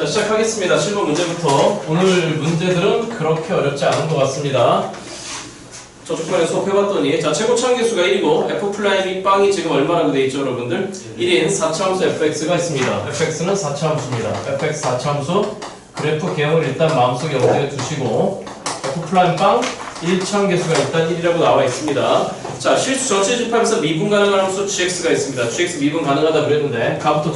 자, 시작하겠습니다. 7번 문제부터. 오늘 문제들은 그렇게 어렵지 않은 것 같습니다. 저쪽 편에 수업해봤더니, 자, 최고 차항계수가 1이고, F'이 빵이 지금 얼마라고 되어 있죠, 여러분들? 1인 4차함수 fx가 있습니다. fx는 4차함수입니다. fx 4차함수, 그래프 개형을 일단 마음속에 염두에 두시고, F'빵 1차함계수가 일단 1이라고 나와 있습니다. 자, 실수 전체 집합에서 미분 가능한 함수 gx가 있습니다. gx 미분 가능하다 그랬는데, 가부터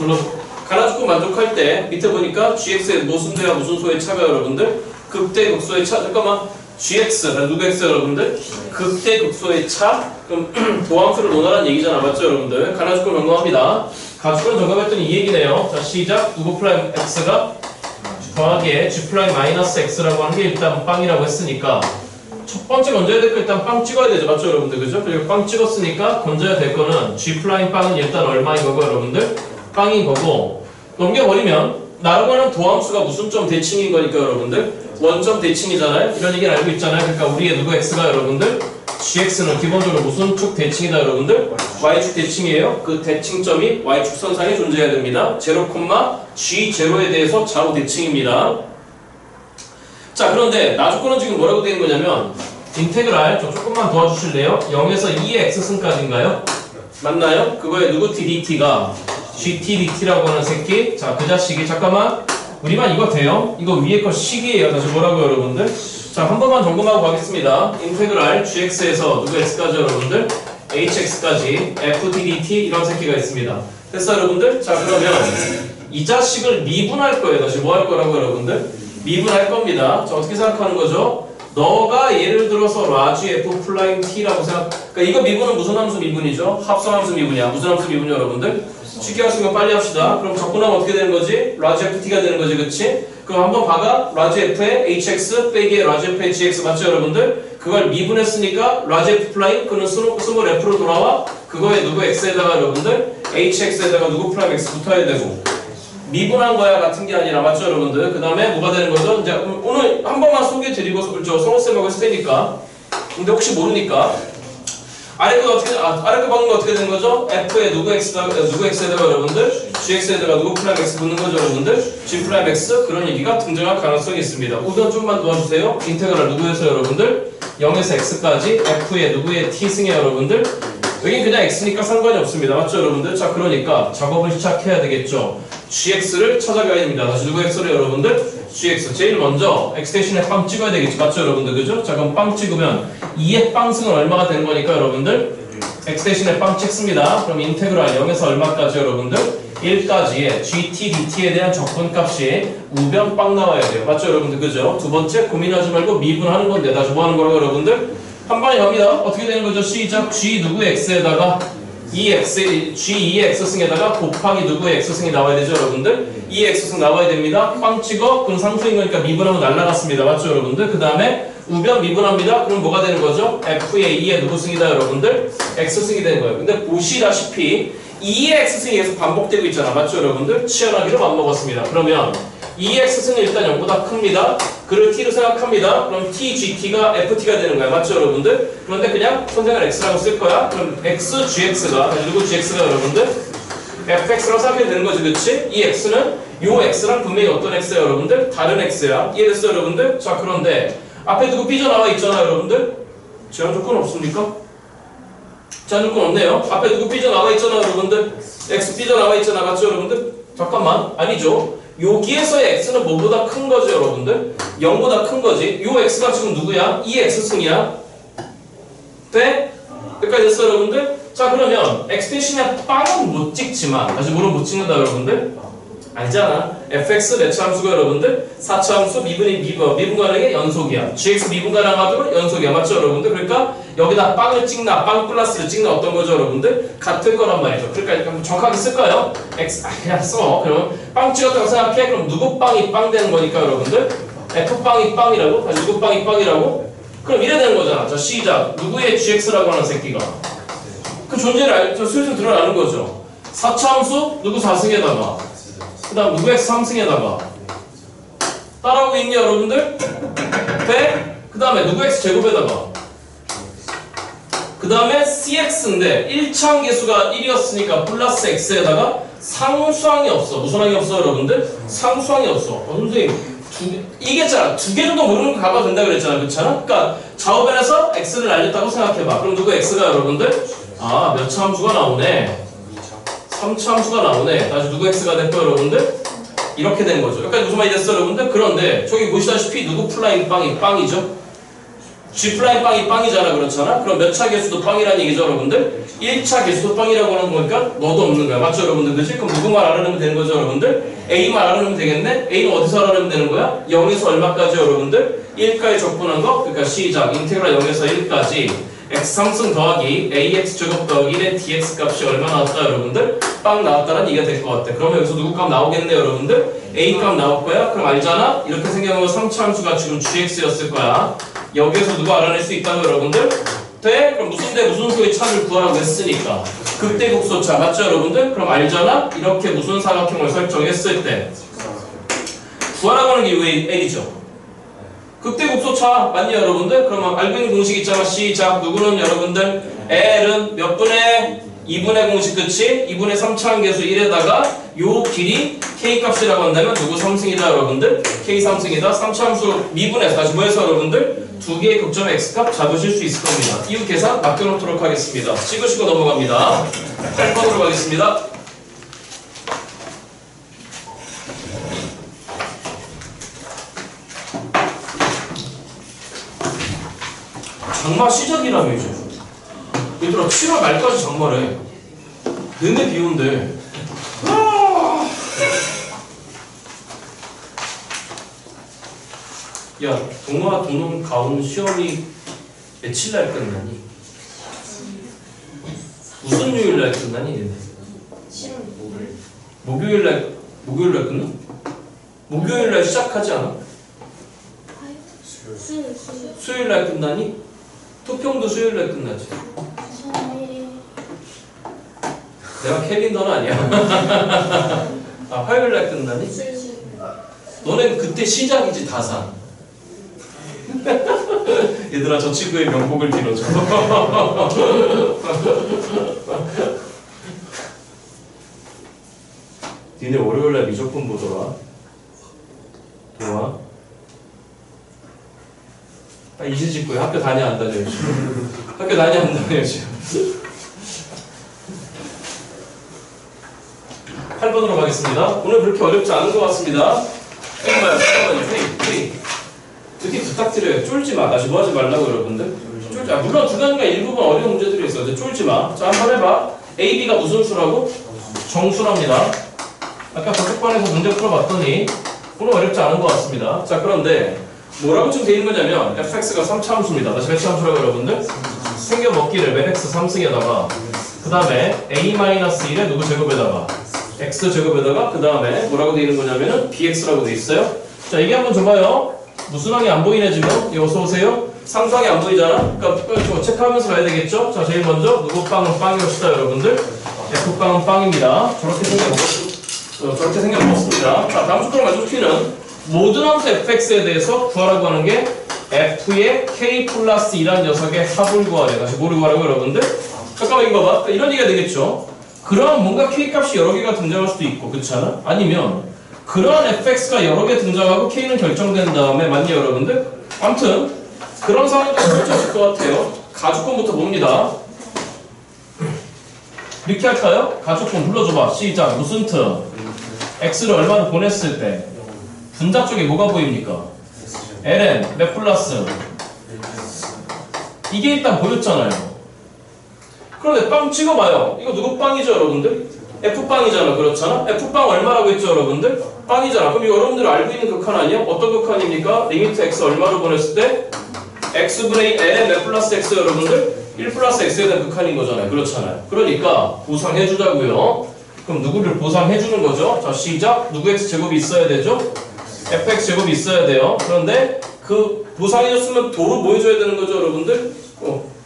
갈아주고 만족할 때 밑에 보니까 gx의 무슨 대와 무슨 소의 차가 여러분들? 극대 극소의 차. 잠깐만. gx 누구 x 여러분들? 극대 극소의 차. 그럼 도함수를 논하라는 얘기잖아. 맞죠 여러분들? 갈아주고 점검합니다. 가주고 점검했더니 이 얘기네요. 자, 시작. 누구 프라임 x가 더하기에 g 프라임 마이너스 x라고 하는 게 일단 빵이라고 했으니까 첫 번째 건져야 될 거 일단 빵 찍어야 되죠. 맞죠 여러분들? 그죠? 그리고 빵 찍었으니까 건져야 될 거는 g 프라임 빵은 일단 얼마인 거고 여러분들? 빵인 거고 넘겨버리면 나라고 하는 도함수가 무슨 점 대칭인 거니까 여러분들 원점 대칭이잖아요. 이런 얘기를 알고 있잖아요. 그러니까 우리의 누구 x가 여러분들 gx는 기본적으로 무슨 축 대칭이다 여러분들 y축 대칭이에요. 그 대칭점이 y축 선상에 존재해야 됩니다. 0, g0에 대해서 좌우 대칭입니다. 자, 그런데 나주권은 지금 뭐라고 되는 거냐면 인테그랄 저 조금만 도와주실래요? 0에서 2의 x승까지인가요? 맞나요? 그거에 누구 t dt가 GTDT라고 하는 새끼. 자, 그 자식이 잠깐만 우리만 이거 돼요? 이거 위에 거 식이에요. 다시 뭐라고 여러분들? 자, 한 번만 점검하고 가겠습니다. 인테그랄 GX에서 누구 X까지 여러분들? HX까지 FTDT 이런 새끼가 있습니다. 됐어 여러분들? 자, 그러면 이 자식을 미분할 거예요. 다시 뭐 할 거라고 여러분들? 미분할 겁니다. 자, 어떻게 생각하는 거죠? 너가 예를 들어서 라지 F 플라잉 T라고 그러니까 이거 미분은 무슨 함수 미분이죠? 합성함수 미분이야. 무슨 함수 미분이요 여러분들? 쉽게 하시면 빨리 합시다. 그럼 적분하면 어떻게 되는 거지? 라지 FT가 되는 거지, 그치? 그럼 한번 봐가 라지 F의 HX 빼기에 라지 F의 GX 맞죠, 여러분들? 그걸 미분했으니까 라지 F 플라잉 그는 스몰 F로 돌아와 그거에 누구 X에다가 여러분들 HX에다가 누구 프라임 X 붙어야 되고 미분한 거야 같은 게 아니라 맞죠, 여러분들? 그 다음에 뭐가 되는 거죠? 이제 오늘 한 번만 소개해드리고 성호쌤하고 했을 테니까 근데 혹시 모르니까 아래 거 방금 어떻게 되는 거죠? F에 누구 X에다가 여러분들 GX에다가 누구 프라임 X 붙는 거죠 여러분들? G 프라임 X 그런 얘기가 등장할 가능성이 있습니다. 우선 좀만 도와주세요. 인테그랄 누구에서 여러분들? 0에서 X까지 F에 누구의 T승에 여러분들? 여긴 그냥 X니까 상관이 없습니다. 맞죠 여러분들? 자, 그러니까 작업을 시작해야 되겠죠. GX를 찾아가야 됩니다. 다시 누구 X를 여러분들? GX. 제일 먼저 X 대신에 빵 찍어야 되겠지. 맞죠 여러분들? 그죠? 자, 그럼 빵 찍으면 2의 빵승은 얼마가 되는 거니까 여러분들? X 대신에 빵 찍습니다. 그럼 인테그랄 0에서 얼마까지 여러분들? 1까지의 GT, DT에 대한 적분값이 우변 빵 나와야 돼요. 맞죠 여러분들? 그죠? 두 번째 고민하지 말고 미분하는 건데 다시 뭐 하는 거라고 여러분들? 한 방에 갑니다. 어떻게 되는 거죠? 시작. G 누구의 X에다가 G2의 X승에다가 곱하기 누구의 X승이 나와야 되죠 여러분들? 2의 X승 나와야 됩니다. 빵 찍어? 그럼 상수인 거니까 미분하면 날라갔습니다. 맞죠 여러분들? 그 다음에 우변 미분합니다. 그럼 뭐가 되는 거죠? F의 2의 누구 승이다 여러분들? X승이 되는 거예요. 근데 보시다시피 2의 X승이 계속 반복되고 있잖아. 맞죠 여러분들? 치열하기로 맘먹었습니다. 그러면 2의 X승은 일단 0보다 큽니다. 그를 T로 생각합니다. 그럼 TGT가 FT가 되는 거야. 맞죠 여러분들? 그런데 그냥 선생을 X라고 쓸 거야. 그럼 X, GX가 누구 GX가 여러분들? FX라고 생각해도 되는 거지, 그치? 이 X는 요 X랑 분명히 어떤 X야 여러분들? 다른 X야. 이해됐어요 여러분들? 자, 그런데 앞에 누구 삐져나와 있잖아 여러분들? 제한 조건 없습니까? 제한 조건 없네요. 앞에 누구 삐져나와 있잖아 여러분들? X 삐져나와 있잖아. 맞죠 여러분들? 잠깐만. 아니죠. 여기에서의 X는 뭐보다 큰 거죠 여러분들? 0보다 큰 거지. 요 X가 지금 누구야? 2의 X승이야. 돼? 여기까지 됐어 여러분들? 자, 그러면 X 대신에 빵은 못 찍지만 다시 뭐로 못 찍는다 여러분들? 알잖아. fx 매차함수가 여러분들 4차함수 미분 가능의 연속이야. gx 미분 가능하도록 연속이야. 맞죠 여러분들? 그러니까 여기다 빵을 찍나 빵 플러스를 찍나 어떤 거죠 여러분들? 같은 거란 말이죠. 그러니까 정확하게 쓸까요? x 그냥 써. 그럼 빵 찍었다고 생각해. 그럼 누구 빵이 빵 되는 거니까 여러분들? f빵이 빵이라고? 다시 누구 빵이 빵이라고? 그럼 이래 되는 거잖아. 자, 시작. 누구의 gx라고 하는 새끼가 그 존재를 슬슬 드러나는 거죠. 4차함수 누구 4승에다가 그 다음 누구 x 3승에다가 따라오고 있냐 여러분들? 돼? 그 다음에 누구 x 제곱에다가 그 다음에 cx인데 1차항 계수가 1이었으니까 플러스 x에다가 상수항이 없어. 무슨 항이 없어 여러분들? 상수항이 없어. 선생님 이게 두 개 정도 모르는 거 가봐도 된다 그랬잖아. 그렇잖아? 그러니까 좌우변에서 x를 알렸다고 생각해봐. 그럼 누구 x가 여러분들? 아, 몇 차 함수가 나오네. 3차 함수가 나오네. 다시 누구 x가 됐고 여러분들? 이렇게 된 거죠. 여기까지 무슨 말이 됐어 여러분들? 그런데 저기 보시다시피 누구 플라잉 빵이 빵이죠? G 플라잉 빵이 빵이잖아. 그렇잖아? 그럼 몇 차 개수도 빵이라는 얘기죠 여러분들? 1차 개수도 빵이라고 하는 거니까 너도 없는 거야. 맞죠 여러분들? 그치? 그럼 누구만 알아내면 되는 거죠 여러분들? A만 알아내면 되겠네? A는 어디서 알아내면 되는 거야? 0에서 얼마까지 여러분들? 1까지 적분한 거? 그러니까 시작 인테그랄 0에서 1까지 x 3승 더하기 ax 제곱 더하기 1의 dx 값이 얼마 나왔다 여러분들? 빵 나왔다는 얘기가 될 것 같아. 그러면 여기서 누구 값 나오겠네 여러분들? A 값 나올 거야? 그럼 알잖아? 이렇게 생겨보면 3차 함수가 지금 gx였을 거야. 여기에서 누가 알아낼 수 있다고 여러분들? 돼? 그럼 무슨 수의 차를 구하라고 했으니까 극대국소차 맞죠 여러분들? 그럼 알잖아? 이렇게 무슨 사각형을 설정했을 때 구하라고 하는 게 왜 L이죠? 극대국소차 맞니 여러분들? 그러면 알고 있는 공식 있잖아. 시작. 누구는 여러분들? L은 몇 분의 2분의 공식 그치? 2분의 3차항 계수 1에다가 요 길이 K값이라고 한다면 누구 3승이다 여러분들? K 3승이다. 3차 함수 미분해서 다시 뭐해서 여러분들? 두 개의 극점의 X값 잡으실 수 있을 겁니다. 이후 계산 맡겨놓도록 하겠습니다. 찍으시고 넘어갑니다. 8번으로 가겠습니다. 장마 시작이라며 이제. 얘들아 7월 말까지 장마래. 내내 비 온대. 야, 동화 도농 가온 시험이 며칠 날 끝나니? 무슨 요일 날 끝나니? 7월 목요일 날 끝나? 목요일 날 시작하지 않아? 수요일 날 끝나니? 토평도 수요일 날 끝나지. 내가 캘린더는 아니야. 아, 화요일 날 끝나니? 너넨 그때 시작이지 다산. 얘들아 저 친구의 명복을 빌어줘. 니네 월요일날 미적분 보더라. 동아 이제 짓고요. 학교 다녀 안 다녀요 지금. 학교 다녀 안 다녀요 지금. 8번으로 가겠습니다. 오늘 그렇게 어렵지 않은 것 같습니다. 잠깐만요. 프리 특히 부탁드려요. 쫄지 마. 다시 뭐 하지 말라고 여러분들. 쫄지 마. 물론 중간중간 일부분 어려운 문제들이 있어요. 근데 쫄지 마. 자, 한번 해봐. A, B가 무슨 수라고? 정수랍니다. 아까 저쪽반에서 문제 풀어봤더니 오늘 어렵지 않은 것 같습니다. 자, 그런데 뭐라고 지금 되어 있는 거냐면 fx가 3차 함수입니다. 다시 몇 차 함수라고 여러분들? 생겨먹기를 맨x 3승에다가 그 다음에 a-1의 누구 제곱에다가 x 제곱에다가 그 다음에 뭐라고 되어 있는 거냐면은 bx라고 되어 있어요. 자, 이게 한번 줘봐요. 무슨 항이 안 보이네 지금? 어서 오세요. 상수항이 안 보이잖아. 그러니까 체크하면서 가야 되겠죠? 자, 제일 먼저 누구 빵은 빵이었다 여러분들. F빵은 빵입니다. 저렇게 생겨먹었습니다. 자, 다음 숙제로 가지고 T는 모든 함수 fx에 대해서 구하라고 하는 게 f의 k 플러스 2라는 녀석의 합을 구하래. 다시 뭐를 구하라고 여러분들? 잠깐만 이거 봐봐. 이런 얘기가 되겠죠? 그럼 뭔가 k 값이 여러 개가 등장할 수도 있고 그렇지 않아? 아니면 그러한 fx가 여러 개 등장하고 k는 결정된 다음에 맞니 여러분들? 아무튼 그런 상황도 펼쳐질 것 같아요. 가주권부터 봅니다. 이렇게 할까요? 가주권 불러줘봐. 시작. 무슨 트? x를 얼마나 보냈을 때 분자 쪽에 뭐가 보입니까? ln 몇 플러스? 이게 일단 보였잖아요. 그런데 빵 찍어봐요. 이거 누구 빵이죠 여러분들? F빵이잖아. 그렇잖아? F빵 얼마라고 했죠 여러분들? 빵이잖아. 그럼 여러분들 알고 있는 극한 아니야? 어떤 극한입니까? 리미트 x 얼마로 보냈을 때? x분의 ln 몇 플러스 x 여러분들? 1 플러스 x에 대한 극한인 거잖아요. 그렇잖아요. 그러니까 보상해주자고요. 그럼 누구를 보상해주는 거죠? 자, 시작. 누구 x제곱이 있어야 되죠? fx제곱이 있어야 돼요. 그런데 그 보상해줬으면 도로 뭐 해줘야 되는 거죠 여러분들?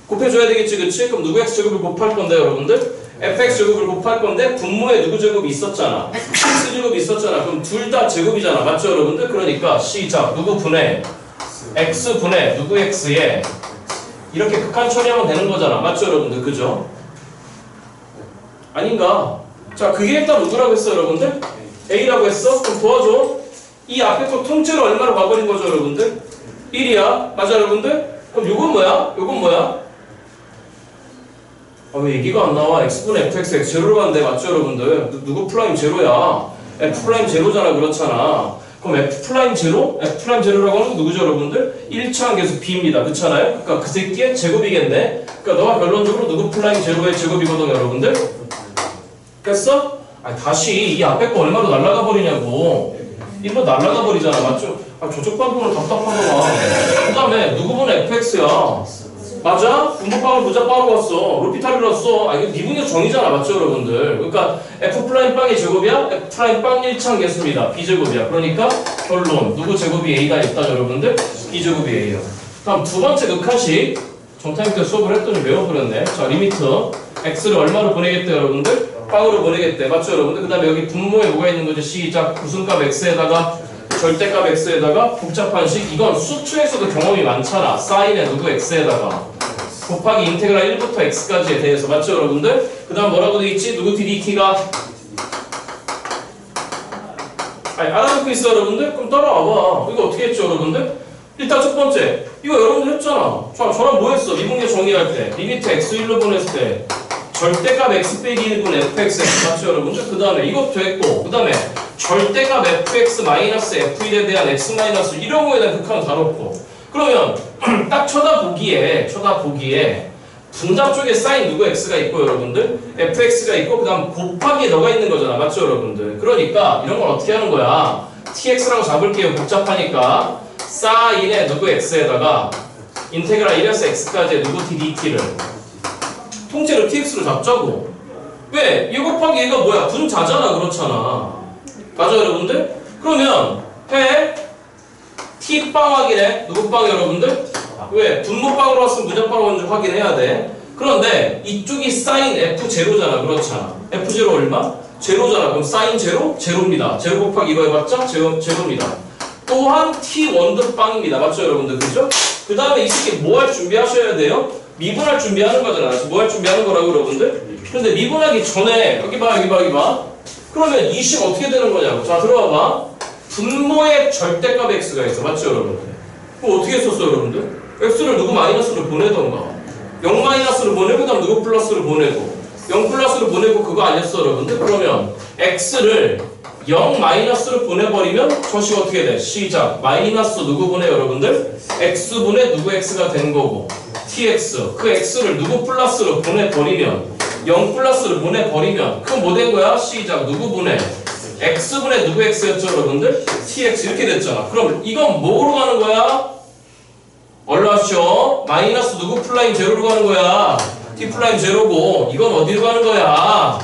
곱해줘야 되겠지 그치? 그럼 누구 x제곱을 곱할 건데 여러분들? fx제곱을 곱할 건데 분모에 누구 제곱이 있었잖아. x제곱이 있었잖아. 그럼 둘 다 제곱이잖아. 맞죠 여러분들? 그러니까 시작. 누구 분해? x분해 누구 x에 이렇게 극한 처리하면 되는 거잖아. 맞죠 여러분들? 그죠? 아닌가? 자, 그게 일단 누구라고 했어, 여러분들? A라고 했어? 그럼 도와줘. 이 앞에 거 통째로 얼마로 가버린 거죠, 여러분들? 1이야. 맞아, 여러분들? 그럼 요건 뭐야? 요건 뭐야? 아, 왜 얘기가 안 나와? x분의 fx, x 제로로 가는데, 맞죠, 여러분들? 누구 프라임 제로야? f 프라임 제로잖아, 그렇잖아. 그럼 f 프라임 제로? f 프라임 제로라고 하는 건 누구죠, 여러분들? 1차항 계수 b입니다. 그렇잖아요? 그러니까 그 새끼의 제곱이겠네? 그러니까 너가 결론적으로 누구 프라임 제로의 제곱이거든, 여러분들? 됐어? 아니, 다시 이 앞에 거 얼마로 날아가 버리냐고. 일로 날아가 버리잖아, 맞죠? 아, 저쪽 방법은 답답하더라. 그 다음에 누구분의 fx야? 맞아? 분모방을 보자 빠르고 왔어. 루피타리로 왔어. 아, 이거 미분의 정의잖아, 맞죠, 여러분들? 그러니까 f 프라임 빵의 제곱이야? f 프라임 빵 1창 개수입니다. b제곱이야. 그러니까 결론 누구 제곱이 a가 있다, 여러분들? b제곱이 a예요. 다음 두 번째 극한식. 정타임 때 수업을 했더니 외워버렸네. 자, 리미트 x를 얼마로 보내겠대, 여러분들? 빵으로 보내겠대. 맞죠, 여러분들? 그 다음에 여기 분모에 뭐가 있는 거지? 시작. 구순값 x에다가 절대값 x에다가 복잡한 식. 이건 수투에서도 경험이 많잖아. 사인에 누구 x에다가 곱하기 인테그랄 1부터 x까지에 대해서. 맞죠, 여러분들? 그 다음 뭐라고 돼 있지? 누구 ddt가 아니, 알아듣고 있어, 여러분들? 그럼 따라와봐. 이거 어떻게 했죠, 여러분들? 일단 첫 번째 이거 여러분들 했잖아. 저랑 뭐 했어? 미분계 정의할 때 리미트 x 1로 보냈을 때 절대값 x 빼기 1분 fx. 맞죠, 여러분들? 그 다음에 이것도 했고, 그 다음에 절대값 fx 마이너스 f1에 대한 x 마이너스 이런 거에 대한 극한을 다뤘고. 그러면 딱 쳐다보기에 분답 쪽에 사인 누구 x가 있고, 여러분들 fx가 있고, 그 다음 곱하기에 너가 있는 거잖아. 맞죠, 여러분들? 그러니까 이런 걸 어떻게 하는 거야? tx라고 잡을게요. 복잡하니까 사인에 누구 x에다가 인테그랄 1에서 x까지의 누구 ddt를 통째로 tx로 잡자고. 왜? 1 곱하기 얘가 뭐야? 분자잖아, 그렇잖아. 맞아, 여러분들? 그러면 해 t빵 확인해. 누구 빵, 여러분들? 왜? 분모빵으로 왔으면 문자빵으로 왔는지 확인해야 돼. 그런데 이쪽이 사인 f0잖아, 그렇잖아. f0 얼마? 제로잖아. 그럼 사인 제로? 제로입니다. 제로 곱하기 이거 해봤자? 제로입니다. 또한 t1도 빵입니다. 맞죠, 여러분들? 그죠? 그 다음에 이 새끼 뭐 할 준비하셔야 돼요? 미분할 준비하는 거잖아. 뭐 할 준비하는 거라고, 여러분들? 근데 미분하기 전에 여기 봐. 그러면 이 식 어떻게 되는 거냐고. 자, 들어와봐. 분모의 절대값 x가 있어. 맞죠, 여러분들? 그럼 어떻게 했었어, 여러분들? x를 누구 마이너스로 보내던가 0 마이너스로 보내고, 그 다음 누구 플러스로 보내고 0 플러스로 보내고, 그거 아니었어, 여러분들? 그러면 x를 0 마이너스로 보내버리면 저식 어떻게 돼? 시작. 마이너스 누구 분해, 여러분들? x분의 누구 x가 된 거고, tx. 그 x를 누구 플러스로 보내버리면 0 플러스로 보내버리면 그건 뭐 된 거야? 시작. 누구 분해? x분의 누구 x였죠, 여러분들? tx 이렇게 됐잖아. 그럼 이건 뭐로 가는 거야? 얼라쇼 마이너스 누구 플라임 제로로 가는 거야. t 플라임 제로고, 이건 어디로 가는 거야?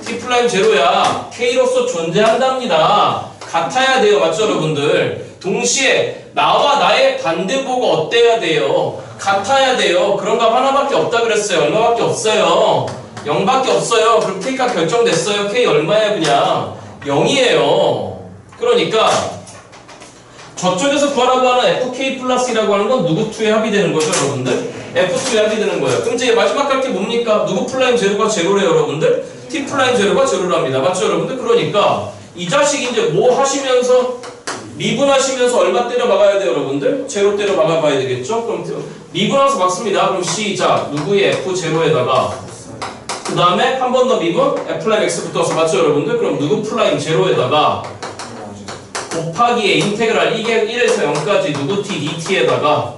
t 플라임 제로야. k로서 존재한답니다. 같아야 돼요. 맞죠, 여러분들? 동시에 나와 나의 반대보고 어때야 돼요? 같아야 돼요. 그런 값 하나밖에 없다 그랬어요. 얼마밖에 없어요? 0밖에 없어요. 그럼 k가 결정됐어요. k 얼마야? 그냥 0이에요. 그러니까 저쪽에서 구하라고 하는 fk 플러스라고 하는 건 누구 2에 합의되는 거죠, 여러분들? f2에 합의되는 거예요. 그럼 이제 마지막 갈 게 뭡니까? 누구 플라임 제로가 제로래요, 여러분들? t 플라임 제로가 제로랍니다. 맞죠, 여러분들? 그러니까 이 자식이 이제 뭐 하시면서 미분하시면서 얼마 때려 박아야 돼요, 여러분들? 제로 때려 박아봐야 되겠죠? 그럼 미분해서 박습니다. 그럼 시작. 누구의 f0에다가 그 다음에 한 번 더 미분 f 플라임 x 붙어서. 맞죠, 여러분들? 그럼 누구 플라임 제로에다가 곱하기에 인테그랄 1에서 0까지 누구 t dt에다가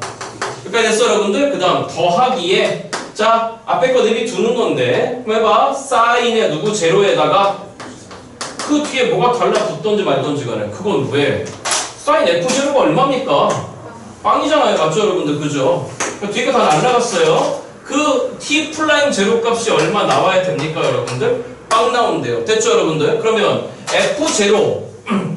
여기까지 됐어, 여러분들? 그 다음 더하기에 자 앞에 거 대비 두는 건데 그럼 해봐. 사인에 누구 제로에다가 그 뒤에 뭐가 달라붙던지 말던지 간에 그건 왜? 사인 f0가 얼마입니까? 빵이잖아요. 맞죠, 여러분들? 그죠? 뒤에 거 다 날라갔어요. 그 t 플라임 제로 값이 얼마 나와야 됩니까, 여러분들? 빵 나온대요. 됐죠, 여러분들? 그러면 f0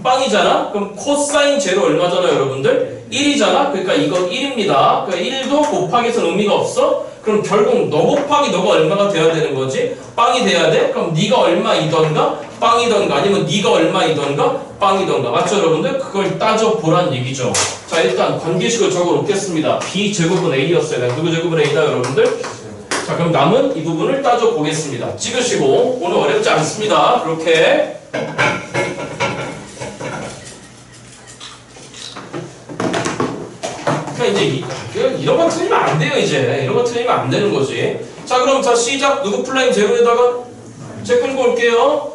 빵이잖아? 그럼 코사인 제로 얼마잖아요, 여러분들? 1이잖아? 그러니까 이거 1입니다. 그러니까 1도 곱하기에서는 의미가 없어? 그럼 결국 너 곱하기 너가 얼마가 돼야 되는 거지? 빵이 돼야 돼? 그럼 네가 얼마이던가? 빵이던가? 아니면 네가 얼마이던가? 빵이던가? 맞죠, 여러분들? 그걸 따져보란 얘기죠. 자, 일단 관계식을 적어 놓겠습니다. b제곱은 a였어요. 누구 제곱은 a다, 여러분들? 자, 자, 그럼 남은 이 부분을 따져 보겠습니다. 찍으시고, 오늘 어렵지 않습니다. 그렇게. 그러니까 이제 이런 거 틀리면 안 돼요, 이제. 이런 거 틀리면 안 되는 거지. 자, 그럼 자, 시작. 누구 플라임 제로에다가 제 끌고 올게요.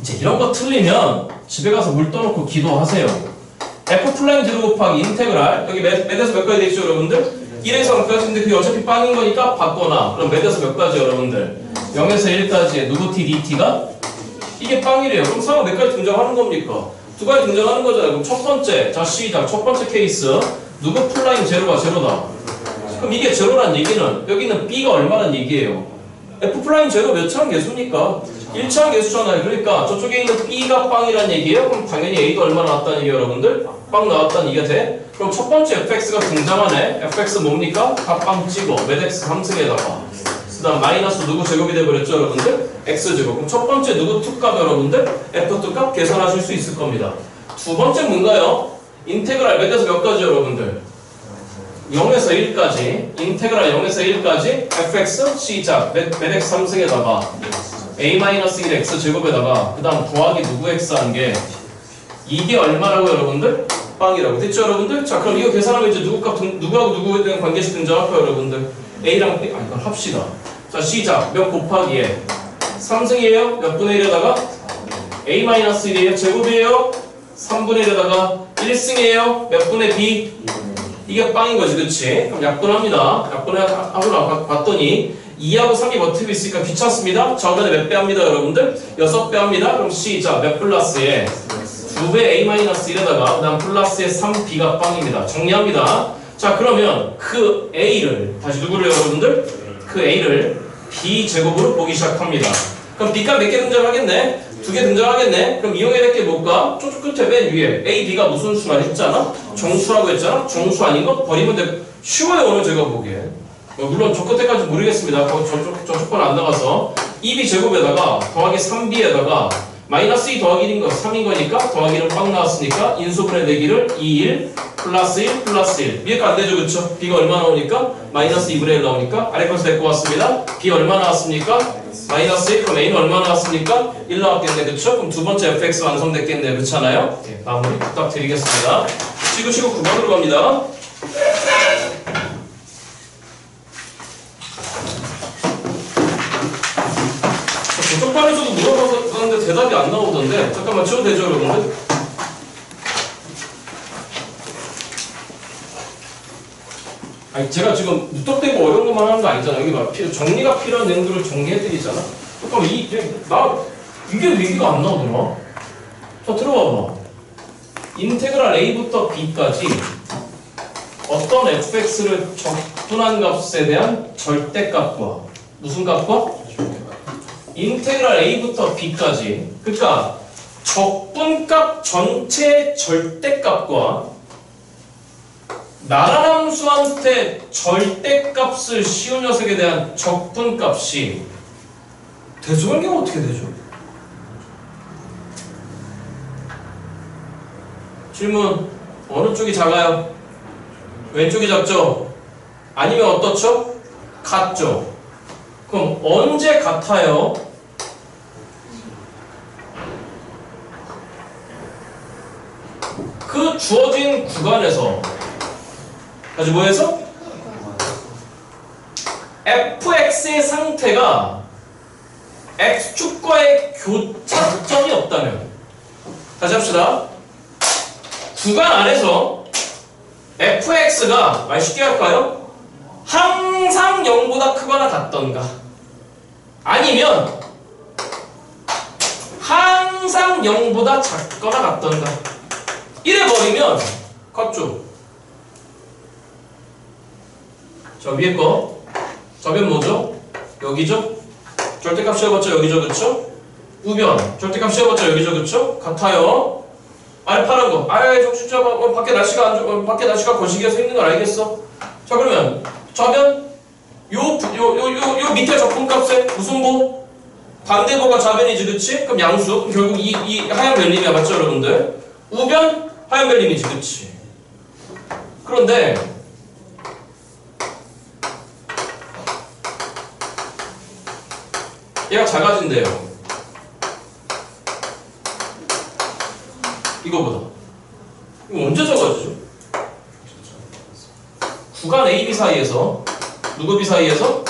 이제 이런 거 틀리면 집에 가서 물 떠놓고 기도하세요. f 플라임 제로 곱하기 인테그랄 여기 몇에서 몇 가지 되겠죠 여러분들? 1에서 몇 가지인데 그게 어차피 빵인 거니까 받거나 그럼 몇에서 몇 가지 여러분들? 0에서 1까지의 누구 t dt가 이게 빵이래요. 그럼 상호 몇 가지 등장하는 겁니까? 두 가지 등장하는 거잖아요. 그럼 첫 번째 자 시작 첫 번째 케이스 누구 플라임 제로가 제로다. 그럼 이게 제로란 얘기는 여기는 b가 얼마란 얘기예요? f 플라임 제로 몇 차원 개수입니까? 1차원 개수잖아요. 그러니까 저쪽에 있는 b가 빵이란 얘기예요. 그럼 당연히 a도 얼마 나왔다는 얘기예요 여러분들? 빵 나왔다는 얘기가 돼? 그럼 첫 번째 fx가 등장하네. fx 뭡니까? 값빵 찍어. 몇 x 3승에다가 그 다음 마이너스 누구 제곱이 돼버렸죠 여러분들? x제곱. 그럼 첫 번째 누구 투값 여러분들? f 투값 계산하실 수 있을 겁니다. 두 번째 뭔가요? 인테그랄 몇에서 몇까지 여러분들? 0에서 1까지 인테그랄 0에서 1까지 fx 시작 몇 x 3승에다가 a-1 x 제곱에다가 그 다음 더하기 누구 x 한 게 이게 얼마라고 여러분들? 빵이라고 됐죠 여러분들? 자 그럼 이거 계산하면 이제 누구 값 누구하고 누구에 대한 관계식 등장할까요 여러분들? a랑 b 이건 합시다. 자 시작 몇 곱하기에 3승이에요? 몇 분의 1에다가 a-1이에요? 제곱이에요? 3분의 1에다가 1승이에요? 몇 분의 b? 이게 빵인 거지, 그치? 그럼 약분합니다. 약분하고 봤더니 2하고 3이 버티고 있으니까 귀찮습니다. 저변에 몇 배 합니다, 여러분들? 6배 합니다. 그럼 시작 몇 플러스에 2배 a-1에다가 그 다음 플러스에 3b가 빵입니다. 정리합니다. 자 그러면 그 a를 다시 누구를 여러분들? 그 a를 b제곱으로 보기 시작합니다. 그럼 b값 몇 개 등장하겠네? 2개 등장하겠네? 그럼 이용해야 될 게 뭘까? 저쪽 끝에 맨 위에 a, b가 무슨 수라 했잖아? 정수라고 했잖아? 정수 아닌 거? 버리면 돼. 쉬워요 오늘 제가 보기에. 물론 저 끝에까지 모르겠습니다. 저쪽 건 안 나가서 2b 제곱에다가 더하기 3b에다가 마이너스 2 더하기 1인 거 3인 거니까 더하기는 빵 나왔으니까 인수분해 내기를 2, 1 플러스 1 플러스 1 위에가 안 되죠 그쵸? b가 얼마 나오니까? 마이너스 2분의 1 나오니까 아래 것을 데리고 왔습니다. b 얼마 나왔습니까? 마이너스 1 그럼 a는 얼마 나왔습니까? 1 나왔겠네 그쵸? 그럼 두 번째 fx 완성됐겠네 그렇잖아요? 네, 마무리 부탁드리겠습니다. 찍으시고 9번으로 갑니다. 저쪽 반에서도 물어봤었는데 대답이 안 나오던데 잠깐만 치워도 되죠 여러분들? 아니 제가 지금 무턱대고 어려운 것만 하는 거 아니잖아. 여기 막 정리가 필요한 내용들을 정리해드리잖아. 잠깐만 이게 얘기가 안 나오더라. 자 들어봐봐. 인테그랄 a부터 b까지 어떤 fx를 적분한 값에 대한 절대값과 무슨 값과? 인테그랄 a부터 b까지 그러니까 적분값 전체 절대값과 나라함수한테 절대값을 씌운 녀석에 대한 적분값이 대조관계가 어떻게 되죠? 질문 어느 쪽이 작아요? 왼쪽이 작죠? 아니면 어떻죠? 같죠? 그럼 언제 같아요? 그 주어진 구간에서 다시 뭐해서? fx의 상태가 x축과의 교차점이 없다면 다시 합시다. 구간 안에서 fx가 말 쉽게 할까요? 항상 0보다 크거나 같던가 아니면 항상 0보다 작거나 같던가 이래버리면 같죠? 저 위에 거 저변 뭐죠? 여기죠? 절대값 씌워봤자 여기죠 그쵸? 우변 절대값 씌워봤자 여기죠 그쵸? 같아요. 아래 파란 거 아예 정신 잡아 밖에 날씨가 안 좋아 밖에 날씨가 거시기해서 힘든 걸 알겠어? 자 그러면 좌변 요 밑에 적분값에 무슨 보? 반대보가 좌변이지 그치? 그럼 양수 그럼 결국 이 하얀 벨림이야 맞죠 여러분들? 우변 하얀 벨림이지 그치? 그런데 얘가 작아진대요. 이거보다. 이거 언제 작아지죠? 구간 A, B 사이에서 누구 B 사이에서?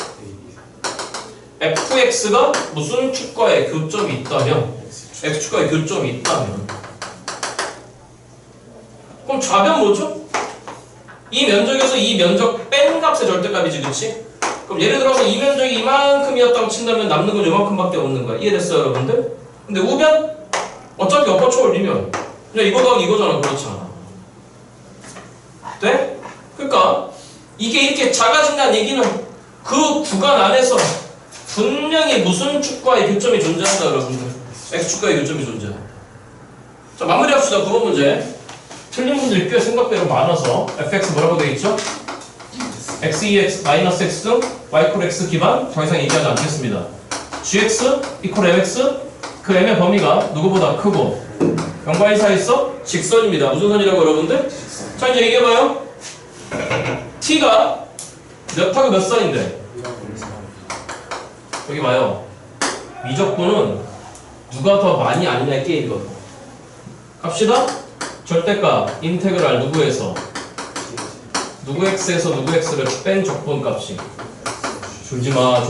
fx가 무슨 축과에 교점이 있다면 x축과에 교점이 있다면 그럼 좌변 뭐죠? 이 면적에서 이 면적 뺀 값의 절대값이지, 그치? 그럼 예를 들어서 이 면적이 이만큼이었다고 친다면 남는 건 요만큼밖에 없는 거야. 이해됐어요, 여러분들? 근데 우변? 어차피 엎어쳐 올리면 그냥 이거 더하기 이거잖아, 그렇잖아. 돼? 그러니까 이게 이렇게 작아진다는 얘기는 그 구간 안에서 분명히 무슨 축과의 교점이 존재한다, 여러분들. x축과의 교점이 존재한다. 자, 마무리합시다. 9번 문제. 틀린 분들이 꽤 생각대로 많아서 fx 뭐라고 되어 있죠? x, 2x, 마이너스 x 등 y 콜 x 기반 더 이상 얘기하지 않겠습니다. gx 이퀄 mx 그 m의 범위가 누구보다 크고 0과 1 사이에서 직선입니다. 무슨 선이라고 여러분들? 자, 이제 얘기해봐요. t가 몇하고 몇 선인데? 여기 봐요. 미적분은 누가 더 많이 아니냐의 게임이거든. 갑시다. 절대값 인테그랄 누구에서 누구 x에서 누구 x를 뺀 적분 값이 졸지마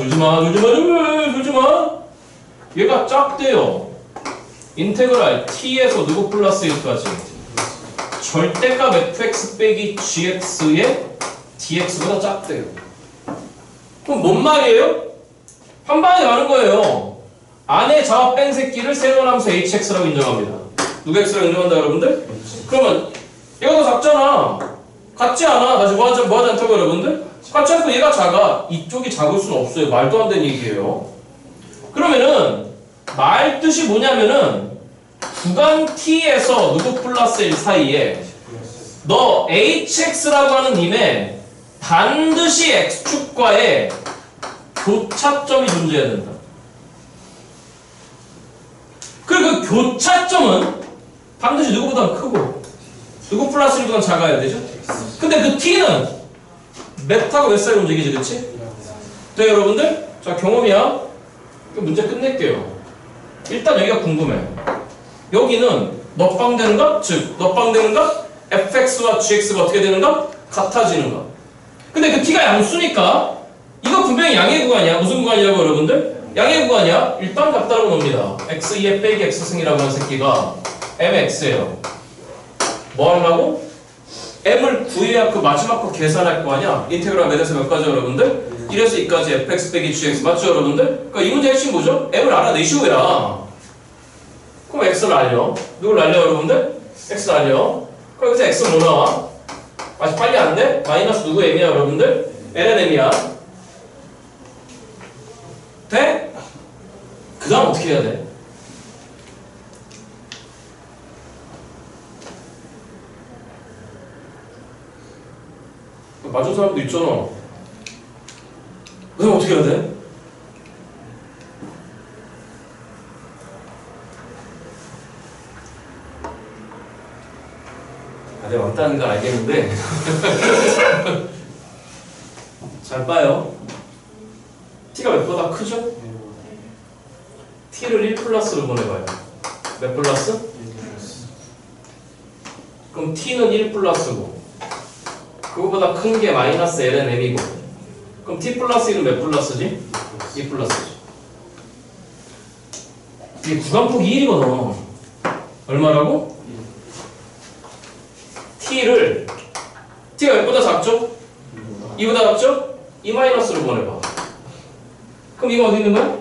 얘가 작대요. 인테그랄 t에서 누구 플러스 1까지 절대값 fx 빼기 gx의 dx보다 작대요. 그럼 뭔 말이에요? 한 방에 가는 거예요. 안에 자와 뺀 새끼를 새로운 함수 hx라고 인정합니다. 누구 x라고 인정한다, 여러분들? 그러면 얘가 더 작잖아. 같지 않아. 다시 뭐하지 않다고, 여러분들? 같지 않고 얘가 작아. 이쪽이 작을 수는 없어요. 말도 안 되는 얘기예요. 그러면은 말 뜻이 뭐냐면은 구간 t에서 누구 플러스 1 사이에 너 hx라고 하는 님의 반드시 x축과의 교차점이 존재해야 된다. 그리고 그 교차점은 반드시 누구보다 크고 누구 플러스 1보다 작아야 되죠? 근데 그 t는 몇하고 몇 사이 움직이지, 그치? 네, 여러분들? 자, 경험이야. 문제 끝낼게요. 일단 여기가 궁금해. 여기는 넛방되는가? 즉, 넛방되는가? fx와 gx가 어떻게 되는가? 같아지는가? 근데 그 t가 양수니까 이거 분명히 양의 구간이야. 무슨 구간이라고, 여러분들? 양의 구간이야. 일단 같다라고 놉니다. x2의 빼기 x승이라고 하는 새끼가 mx예요. 뭐 하려고? m을 구해야 그 마지막 거 계산할 거 아니야? 인테그랄 몇에서 몇까지, 여러분들? 1에서 2까지 fx 빼기 gx 맞죠, 여러분들? 그러니까 이 문제의 핵심 뭐죠? m을 알아내시오야. 그럼 x를 알려. 누굴 알려, 여러분들? x 알려. 그럼 여기서 x 뭐 나와? 아직 빨리 안 돼? 마이너스 누구 m이야, 여러분들? ln m이야. 돼? 그 다음 어떻게 해야 돼? 맞은 사람도 있잖아. 그 다음 어떻게 해야 돼? 내가 왔다는 걸 알겠는데 잘 봐요. t가 몇보다 크죠? t를 1 플러스로 보내봐요. 몇 플러스? 그럼 t는 1 플러스고 그거보다 큰 게 마이너스 ln m이고 그럼 t 플러스 1은 몇 플러스지? 2 플러스지. 이게 구간폭이 1이거든. 얼마라고? t가 몇보다 작죠? 2보다 작죠? 2 마이너스로 보내봐. 그럼 이거 어디 있는 거야?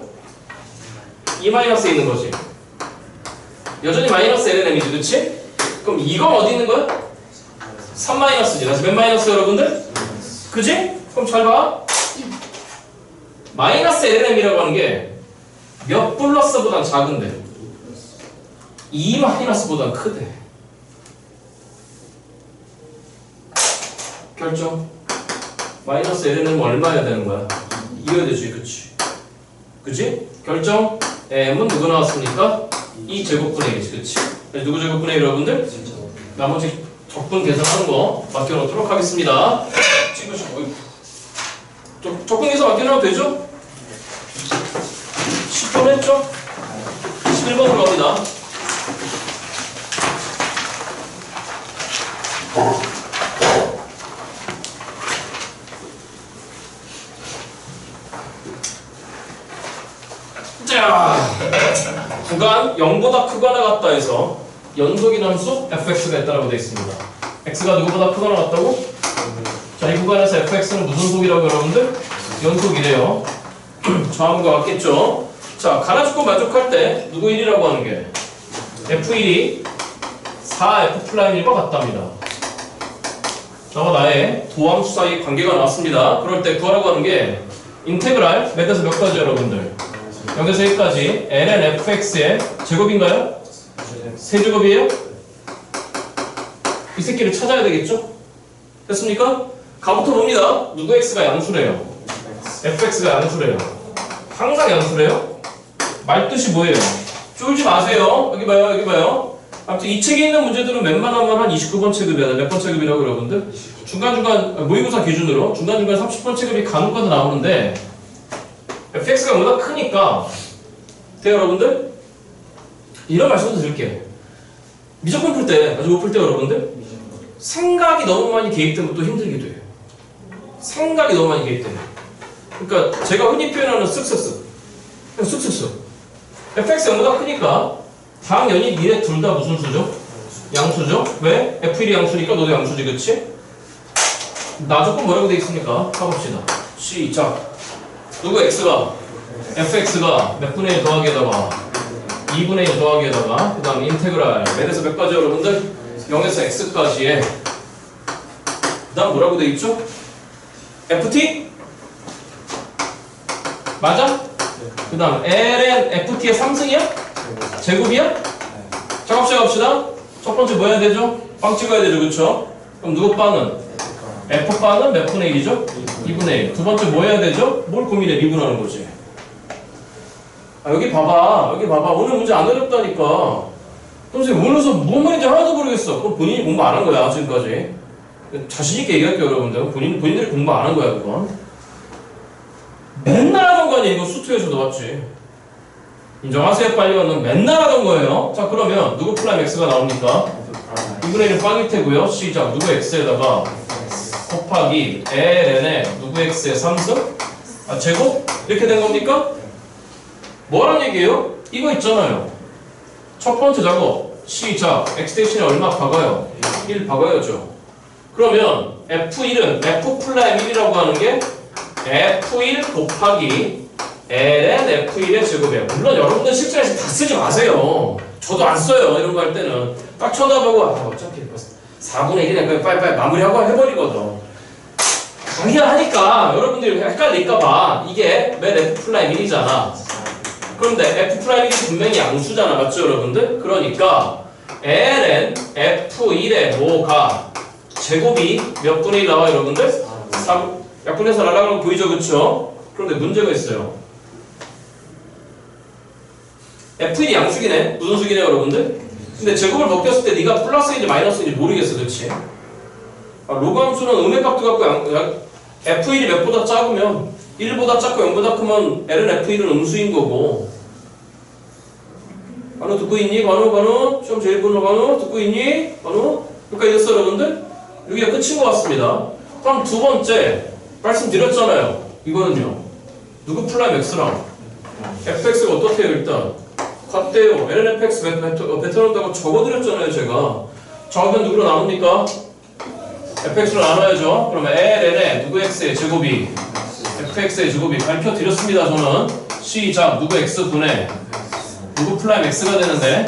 2 마이너스에 있는 거지. 여전히 마이너스 ln m이지, 그치? 그럼 이건 어디 있는 거야? 3 마이너스지. 다시 몇 마이너스, 여러분들? 그지? 그럼 잘 봐. 마이너스 ln m이라고 하는 게 몇 플러스보단 작은데 2 마이너스보단 크대. 결정. 마이너스 ln m은 얼마여야 되는 거야? 2여야 되지, 그치? 그지? 결정. m은 누구 나왔습니까? 2제곱분의 1이지, 그치? 누구 제곱분의 1, 여러분들? 나머지 적분 계산하는 거 맡겨놓도록 하겠습니다. 찍으시고 적분 계산 맡겨놓으면 되죠? 손했죠? 21번으로 갑니다. 자, 구간 0보다 크거나 같다 해서 연속인 함수 fx가 있다고 되어 있습니다. x가 누구보다 크거나 같다고? 자, 이 구간에서 fx는 무슨 속이라고 여러분들? 연속이래요. 정확한 거 같겠죠? 자, 가나주고 만족할 때 누구 1이라고 하는 게 f1이 4f'1과 같답니다. 나와 나의 도함수 사이 관계가 나왔습니다. 그럴 때 구하라고 하는 게 인테그랄 몇에서 몇 가지 여러분들? 0에서 1까지 ln fx의 제곱인가요? 세제곱이에요? 이 새끼를 찾아야 되겠죠? 됐습니까? 가부터 봅니다. 누구 x가 양수래요? fx가 양수래요. 항상 양수래요? 말뜻이 뭐예요? 쫄지 마세요. 여기 봐요, 여기 봐요. 아무튼 이 책에 있는 문제들은 웬만하면 한 29번 체급이야. 몇 번 체급이라고 여러분들? 중간중간 모의고사 기준으로 중간중간 30번 체급이 간혹가다 나오는데 fx가 보다 크니까 돼요 여러분들? 이런 말씀도 드릴게요. 미적분 풀 때, 아주 못 풀 때 여러분들 생각이 너무 많이 개입되면 또 힘들게 돼요. 생각이 너무 많이 개입되면. 그러니까 제가 흔히 표현하는 쓱쓱쓱 그냥 쓱쓱쓱 fx 0보다 크니까 당연히 니네 둘 다 무슨 수죠? 양수죠? 왜? f1이 양수니까 너도 양수지, 그치? 나 조건 뭐라고 돼 있습니까? 가봅시다. 시작. 누구 x가 fx가 몇 분의 1 더하기에다가 2분의 1 더하기에다가 그 다음 인테그랄 몇에서 몇 가지 여러분들? 0에서 x까지의 그 다음 뭐라고 돼 있죠? ft? 맞아? 그 다음 ln ft의 3승이야? 제곱이야? 작업시작 합시다. 첫 번째 뭐 해야 되죠? 빵 찍어야 되죠, 그쵸? 그럼 누구 빵은? f빵은 몇 분의 1이죠? 2분의 1. 두 번째 뭐 해야 되죠? 뭘 고민해? 미분하는 거지. 아, 여기 봐봐. 여기 봐봐. 오늘 문제 안 어렵다니까. 선생님, 오늘서 뭔 말인지 하나도 모르겠어. 그럼 본인이 공부 안 한 거야, 지금까지. 자신있게 얘기할게요, 여러분들. 본인들이 공부 안 한 거야, 그건. 맨날 하던 거 아니야, 이거 수투에서도 맞지? 인정하세요, 빨리. 는 맨날 하던 거예요. 자, 그러면 누구 프라임 x가 나옵니까? 2분의 1은 빵일 테고요. 시작. 누구 x에다가 곱하기 ln의 누구 x의 3승? 아, 제곱? 이렇게 된 겁니까? 뭐란 얘기예요? 이거 있잖아요. 첫 번째 작업. 시작. x 대신에 얼마 박아요? 1 박아야죠. 그러면 f1은 f'1이라고 하는 게 f1 곱하기 ln f1의 제곱이에요. 물론 여러분들 실전에서 다 쓰지 마세요. 저도 안 써요. 이런 거 할 때는 딱 쳐다보고 어차피 4분의 1이니까 빨리빨리 마무리하고 해버리거든. 강의를 하니까 여러분들이 헷갈릴까봐 이게 맨 f'1이잖아. 그런데 f'1이 분명히 양수잖아. 맞죠 여러분들? 그러니까 ln f1의 뭐가 제곱이 몇 분의 1 나와요 여러분들? 3. 약분해서 날아가는 거 보이죠? 그쵸? 그런데 문제가 있어요. f1이 양수기네? 무슨 수기네 여러분들? 근데 제곱을 벗겼을 때 네가 플러스인지 마이너스인지 모르겠어. 그치? 아, 로그 함수는 음의 값도 갖고 f1이 몇보다 작으면 1보다 작고 0보다 크면 ln f1은 음수인 거고. 간호 듣고 있니? 간호 시험 제일 보는 간호 듣고 있니? 간호 여기까지 됐어 여러분들? 여기가 끝인 것 같습니다. 그럼 두 번째 말씀드렸잖아요. 이거는요 누구 플라임 x랑 fx가 어떻대요? 일단 같대요. ln fx 베터런다고 적어드렸잖아요 제가. 적으면 누구로 나눕니까? fx로 나눠야죠. 그러면 ln의 누구 x의 제곱이 fx의 제곱이 밝혀드렸습니다. 저는 시작. 누구 x분의 누구 플라임 x가 되는데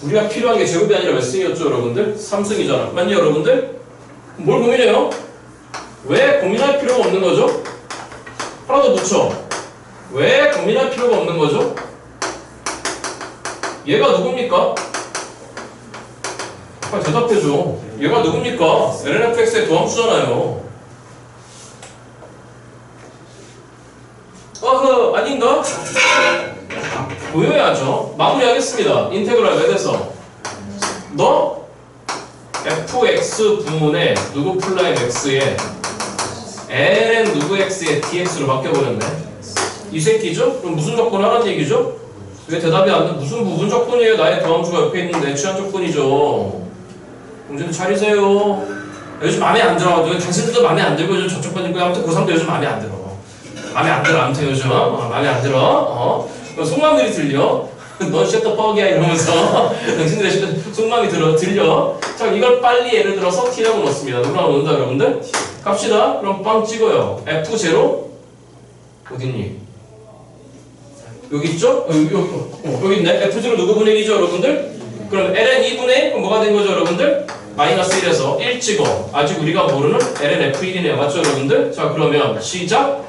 우리가 필요한 게 제곱이 아니라 몇 승이었죠 여러분들? 3승이잖아. 맞니 여러분들? 뭘 고민해요? 왜 고민할 필요가 없는 거죠? 하나 더 붙여. 왜 고민할 필요가 없는 거죠? 얘가 누굽니까? 빨리 대답해줘. 얘가 누굽니까? lnfx의 도함수잖아요. 아닌가? 보여야죠. 마무리하겠습니다. 인테그랄 몇에서 너 fx분의 누구 플라임 x에 ln 누구 x의 dx로 바뀌어버렸네. 이 새끼죠? 그럼 무슨 조건 하라는 얘기죠? 왜 대답이 안 돼? 무슨 부분 조건이에요? 나의 더함수가 옆에 있는데 취한 조건이죠. 공주님 차리세요. 요즘 마음에 안 들어. 당신들도 마음에 안 들고 요즘 저쪽 번이고 아무튼 고3도 요즘 마음에 안 들어. 마음에 안 들어. 아무튼 요즘 마음에 안 들어. 속마음들이 들려. 넌 셔터 뻑이야 이러면서 당신들의 속마음이 들려. 자, 이걸 빨리 예를 들어서 t라고 넣습니다. 누구랑 넣는다 여러분들? 갑시다. 그럼 빵 찍어요. f0 어딨니? 여기 있죠? 여기 있네. f0 누구분의 1이죠 여러분들? 그럼 ln 2분의 그럼 뭐가 된 거죠 여러분들? 마이너스 1에서 1 찍어. 아직 우리가 모르는 ln f1이네요. 맞죠 여러분들? 자, 그러면 시작.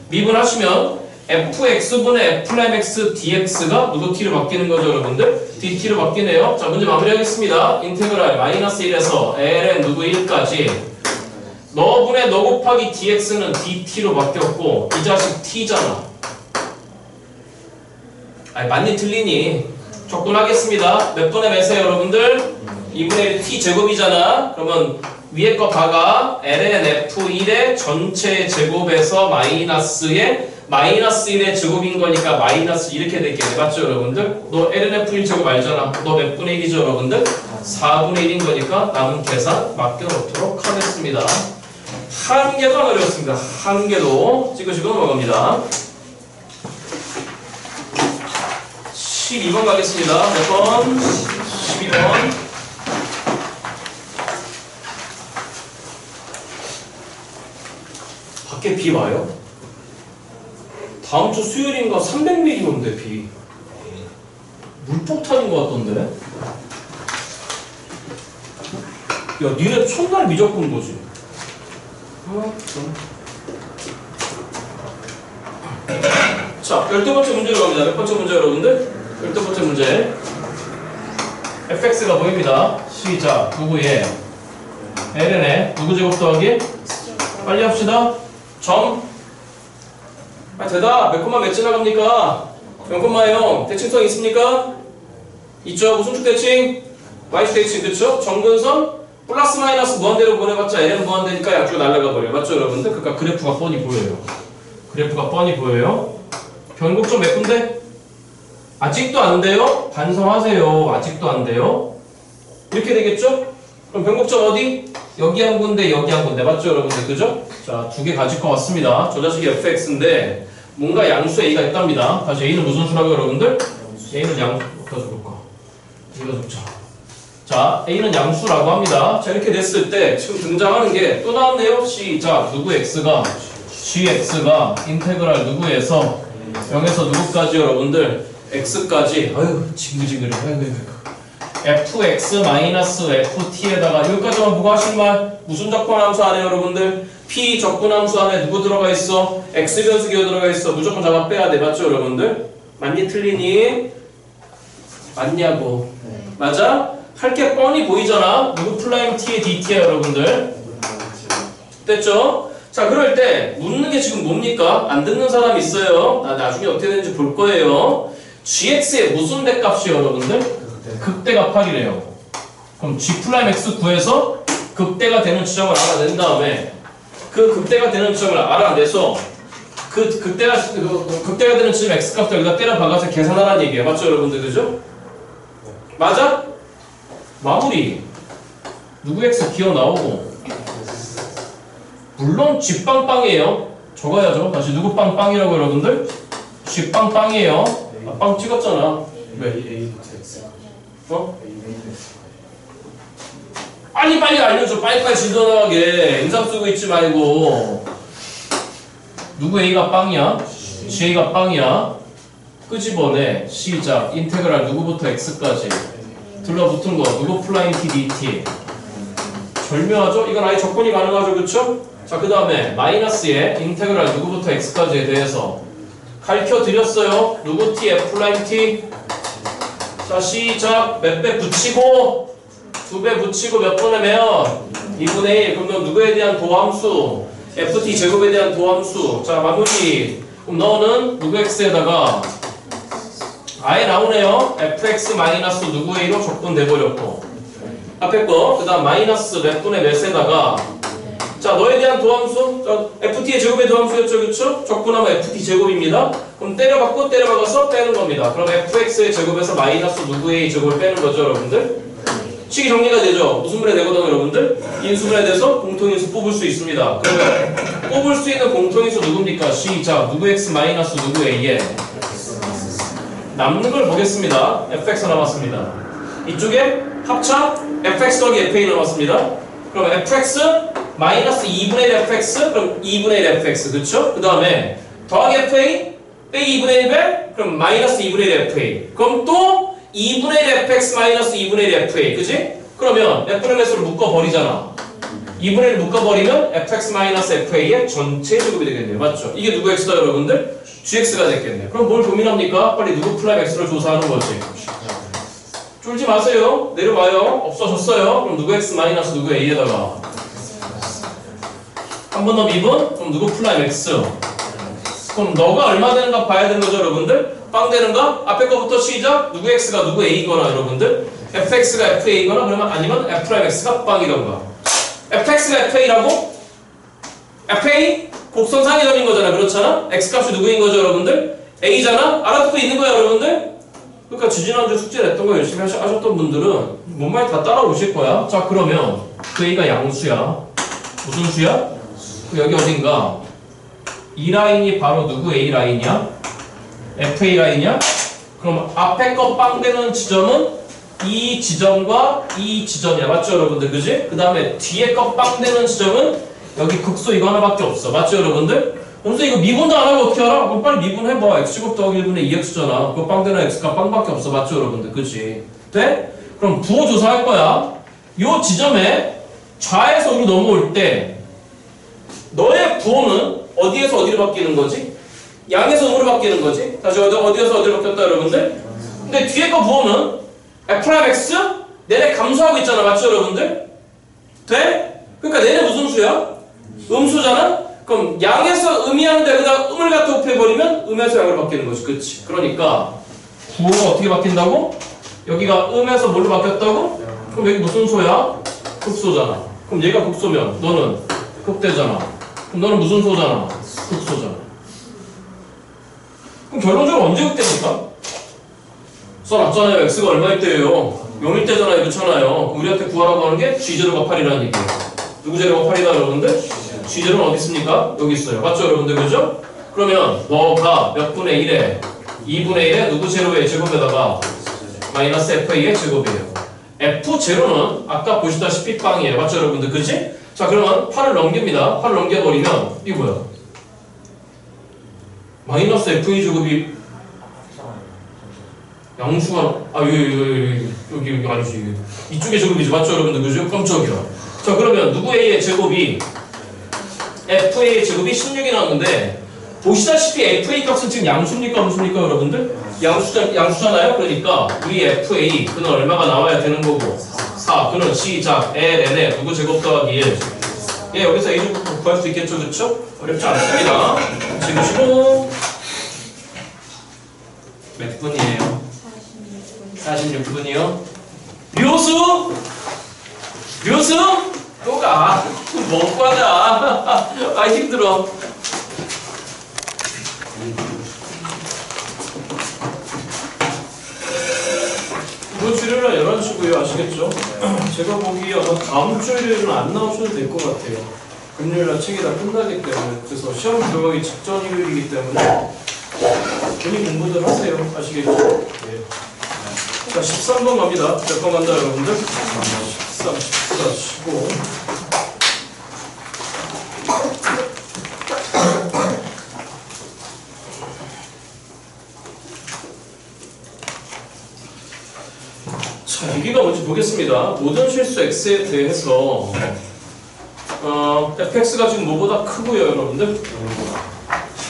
미분하시면 fx분의 f'x dx가 누구 t로 바뀌는 거죠 여러분들? dt로 바뀌네요. 자, 문제 마무리하겠습니다. 인테그랄 마이너스 1에서 ln 누구 1까지 너분의 너 곱하기 dx는 dt로 바뀌었고 이 자식 t잖아. 아니 맞니 틀리니? 조건하겠습니다. 몇 분의 몇이에요 여러분들? 2분의 1 t제곱이잖아. 그러면 위에 거 봐가 ln f1의 전체 제곱에서 마이너스의 마이너스 1의 제곱인 거니까 마이너스 이렇게 됐겠네. 맞죠 여러분들? 너 ln f1 제곱 알잖아. 너 몇 분의 1이죠 여러분들? 4분의 1인 거니까 남은 계산 맡겨놓도록 하겠습니다. 한 개도 안 어려웠습니다. 한 개도 찍으시고 넘어갑니다. 12번 가겠습니다. 몇 번? 12번. 밖에 비 와요? 다음 주 수요일인가 300mm 온대 비. 물폭탄인 것 같던데? 야, 니네 첫날 미적분 거지? 자, 12번째 문제로 갑니다. 몇 번째 문제 여러분들? 12번째 문제. fx가 보입니다. 시작. 누구의 ln의 누구 제곱 더하기? 빨리 합시다. 점. 대답. 몇 콤마 몇 지나갑니까? 0,0 대칭성 있습니까? 있죠. 무슨 축 대칭? y축 대칭. 그쵸? 정근선 플러스 마이너스 무한대로 보내봤자 ln 무한대니까 양쪽 날아가 버려요. 맞죠 여러분들? 그러니까 그래프가 뻔히 보여요. 그래프가 뻔히 보여요. 변곡점 몇 군데? 아직도 안 돼요? 반성하세요. 아직도 안 돼요? 이렇게 되겠죠? 그럼 변곡점 어디? 여기 한 군데, 여기 한 군데. 맞죠 여러분들? 그죠? 자, 두 개 가질 것 같습니다. 저 자식이 fx인데 뭔가 양수 a가 있답니다. 다시 a는 무슨 수라고요 여러분들? a는 양수. 어디다 적을까? 여기다 적자. 자, a는 양수라고 합니다. 자, 이렇게 됐을 때 지금 등장하는 게 또 나왔네요. 시작. 누구 x가 gx가 인테그랄 누구에서 0에서 누구까지 여러분들? x까지. 아유 징글징글해. fx 마이너스 ft에다가 여기까지만 보고 하신 말 무슨 적분함수 안에 여러분들? p 적분함수 안에 누구 들어가 있어? x 변수 기호 들어가 있어. 무조건 잡아 빼야 돼. 맞죠 여러분들? 맞니 틀리니? 맞냐고. 맞아? 할 게 뻔히 보이잖아. 누구 플라잉 t의 dt야 여러분들? 됐죠? 자, 그럴 때 묻는 게 지금 뭡니까? 안 듣는 사람 있어요. 나중에 어떻게 되는지 볼 거예요. gx의 무슨 대값이요 여러분들? 극대가 8이래요. 그럼 g'(x) 구해서 극대가 되는 지점을 알아낸 다음에 그 극대가 되는 지점을 알아내서 그 극대가 되는 지점 x값을 여기다 때려 박아서 계산하라는 얘기예요. 맞죠 여러분들? 그죠? 맞아? 마무리. 누구 x 기어 나오고 물론 g 빵빵이에요. 적어야죠. 다시 누구 빵빵이라고 여러분들? g 빵빵이에요. 아, 빵 찍었잖아. 왜? 빨리 알려줘. 빨리빨리 진전하게. 인상 쓰고 있지 말고. 누구 a가 빵이야? gA가 빵이야. 끄집어내. 시작. 인테그랄 누구부터 x까지 들러붙은 거 누구 플라잉 t dt. 절묘하죠? 이건 아예 적분이 가능하죠. 그쵸? 자, 그 다음에 마이너스에 인테그랄 누구부터 x까지에 대해서 가르쳐드렸어요. 누구 t f 플라잉 t. 자, 시작. 몇 배 붙이고 2배 붙이고 몇 번에 매연 2분의 1. 그럼 너 누구에 대한 도함수? ft 제곱에 대한 도함수. 자, 마무리. 그럼 너는 누구 x에다가 아예 나오네요. fx 마이너스 누구 a로 적분 돼버렸고 앞에 거 그 다음 마이너스 몇 분의 몇에다가 자, 너에 대한 도함수, 자, ft의 제곱의 도함수였죠, 그쵸? 적분하면 ft 제곱입니다. 그럼 때려박고 때려박아서 빼는 겁니다. 그럼 fx의 제곱에서 마이너스 누구의 제곱을 빼는 거죠, 여러분들? 식이 정리가 되죠? 무슨 분해 되거든요, 여러분들? 인수분해 돼서 공통인수 뽑을 수 있습니다. 그러면 뽑을 수 있는 공통인수 누굽니까? 시작. 누구 x 마이너스 누구 a에 남는 걸 보겠습니다. fx 남았습니다. 이쪽에 합차 fx 더하기 fa 남았습니다. 그럼 fx 마이너스 2분의 1 fx 그럼 2분의 1 fx 그쵸? 그 다음에 더하기 fa 빼기 2분의 1배 그럼 마이너스 2분의 1 fa 그럼 또 2분의 1 fx 마이너스 2분의 1 fa 그치? 그러면 f를 s로 묶어버리잖아. 2분의 1 묶어버리면 fx 마이너스 fa의 전체 제곱이 되겠네요. 맞죠? 이게 누구 x다 여러분들? gx가 됐겠네요. 그럼 뭘 고민합니까? 빨리 누구 프라임 x를 조사하는 거지. 쫄지 마세요. 내려와요. 없어졌어요. 그럼 누구 x 마이너스 누구 a에다가 한 번 더 미분? 그럼 누구 프라임 x? 그럼 너가 얼마 되는가 봐야 되는 거죠, 여러분들? 빵 되는가? 앞에 거부터 시작. 누구 x가 누구 a거나 여러분들? fx가 fa거나 그러면 아니면 f 프라임 x가 빵이던가. fx가 fa라고? fa? 곡선상의 점인 거잖아. 그렇잖아? x값이 누구인 거죠, 여러분들? a잖아? 알아듣고 있는 거야, 여러분들? 그러니까 지지난주 숙제를 했던 거 열심히 하셨던 분들은 뭔 말 다 따라오실 거야. 자, 그러면 그 a가 양수야. 무슨 수야? 여기 어딘가 이 라인이 바로 누구 A 라인이야? FA 라인이야? 그럼 앞에 거 빵 되는 지점은 이 지점과 이 지점이야. 맞죠, 여러분들? 그지? 그 다음에 뒤에 거 빵 되는 지점은 여기 극소 이거 하나밖에 없어. 맞죠, 여러분들? 그래서 이거 미분도 안 하고 어떻게 알아? 그럼 빨리 미분해봐. x제곱 더하기 1분의 2x잖아. 그거 빵 되는 x가 빵밖에 없어. 맞죠, 여러분들? 그지? 돼? 그럼 부호 조사할 거야. 요 지점에 좌에서 우로 넘어올 때 너의 부호는 어디에서 어디로 바뀌는 거지? 양에서 음으로 바뀌는 거지? 다시 어디에서 어디로 바뀌었다 여러분들? 근데 뒤에 거 부호는 f'x? 내내 감소하고 있잖아. 맞죠 여러분들? 돼? 그러니까 내내 무슨 수야? 음수잖아? 그럼 양에서 음이 하는데 그다음 음을 갖다 곱해버리면 음에서 양으로 바뀌는 거지. 그치? 그러니까 부호가 어떻게 바뀐다고? 여기가 음에서 뭘로 바뀌었다고? 그럼 여기 무슨 소야? 극소잖아. 그럼 얘가 극소면 너는 극대잖아. 그럼 너는 무슨 소잖아? 극소잖아. 그럼 결론적으로 언제 극대입니까? 써놨잖아요. x가 얼마일 때예요? 0일 때잖아요. 그렇잖아요. 우리한테 구하라고 하는 게 g제로가 8이라는 얘기예요. 누구 제로가 8이다 여러분들? g제로는 어디 있습니까? 여기 있어요. 맞죠 여러분들? 그죠? 그러면 너가 몇 분의 1에 2분의 1에 누구 제로의 제곱에다가 마이너스 fa의 제곱이에요. f0는 아까 보시다시피 빵이에요. 맞죠 여러분들? 그지? 자 그러면 8을 넘깁니다. 8을 넘겨버리면 이게 뭐야? 마이너스 fa 제곱이 양수가 여기 아니지. 이쪽의 제곱이지. 맞죠 여러분들? 그죠? 깜짝이야. 자 그러면 누구 a의 제곱이 fa의 제곱이 16이 나왔는데 보시다시피 fa 값은 지금 양수입니까? 무수입니까 여러분들? 양수잖아요? 그러니까 우리 fa 그는 얼마가 나와야 되는 거고 4 그는 시작 ln에 누구 제곱 더하기 1 예, 여기서 a 제곱 구할 수 있겠죠? 그쵸? 어렵지 않습니다. 지금 몇 분이에요? 46분이요? 묘수? 묘수? 또 가. 못 받아. 아, 힘들어. 이번 주 일요일은 11시고요. 아시겠죠? 제가 보기에 아마 다음 주 일요일은 안 나오셔도 될 것 같아요. 금요일날 책이 다 끝나기 때문에. 그래서 시험 들어가기 직전 일요일이기 때문에 본인 공부들 하세요. 아시겠죠? 네. 자, 13번 갑니다. 몇 번 간다, 여러분들? 13, 14, 15. 자, 여기가 뭔지 보겠습니다. 모든 실수 x에 대해서 fx가 지금 뭐보다 크고요, 여러분들.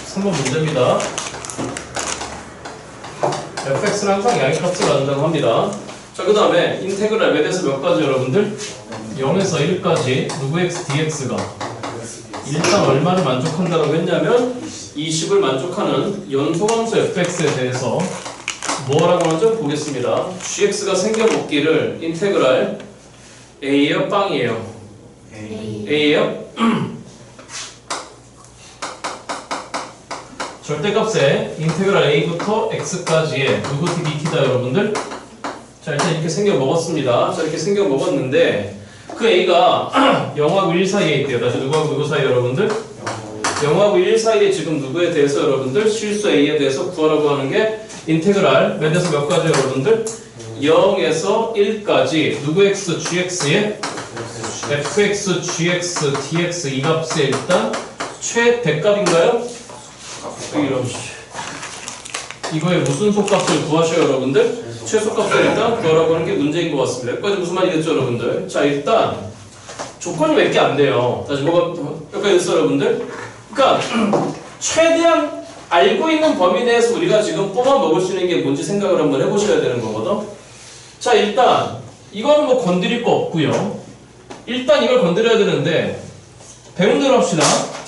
13번 문제입니다. fx는 항상 양의 값을 가진다고 합니다. 자, 그 다음에 인테그랄 에 대해서 몇 가지 여러분들? 0에서 1까지 누구 x dx가 일단 얼마를 만족한다고 했냐면 20을 만족하는 연소함수 fx에 대해서 뭐라고 하는지 보겠습니다. gx가 생겨먹기를 인테그랄 a예요, 빵이에요? A예요? 절대값에 인테그랄 A부터 X까지의 누구 dt다 여러분들. 자, 일단 이렇게 생겨 먹었습니다. 자, 이렇게 생겨 먹었는데 그 A가 0하고 1 사이에 있대요. 다시 누구하고 누구 사이 여러분들? 0하고 1 사이에 지금 누구에 대해서 여러분들 실수 A에 대해서 구하라고 하는 게 인테그랄 몇에서 몇 가지 여러분들? 0에서 1까지 누구 x, gx에 fx, gx, dx 이 값의 일단 최대값인가요? 이런 이거의 무슨 속값을 구하셔요 여러분들? 최소값을 일단 구하라고 하는 게 문제인 것 같습니다. 여기까지 무슨 말이 됐죠 여러분들? 자, 일단 조건이 몇 개 안 돼요. 다시 여기까지 됐어 여러분들? 그러니까 최대한 알고 있는 범위 내에서 우리가 지금 뽑아 먹을 수 있는 게 뭔지 생각을 한번 해보셔야 되는 거거든. 자, 일단 이건 뭐 건드릴 거 없고요. 일단 이걸 건드려야 되는데 배운 대로 합시다.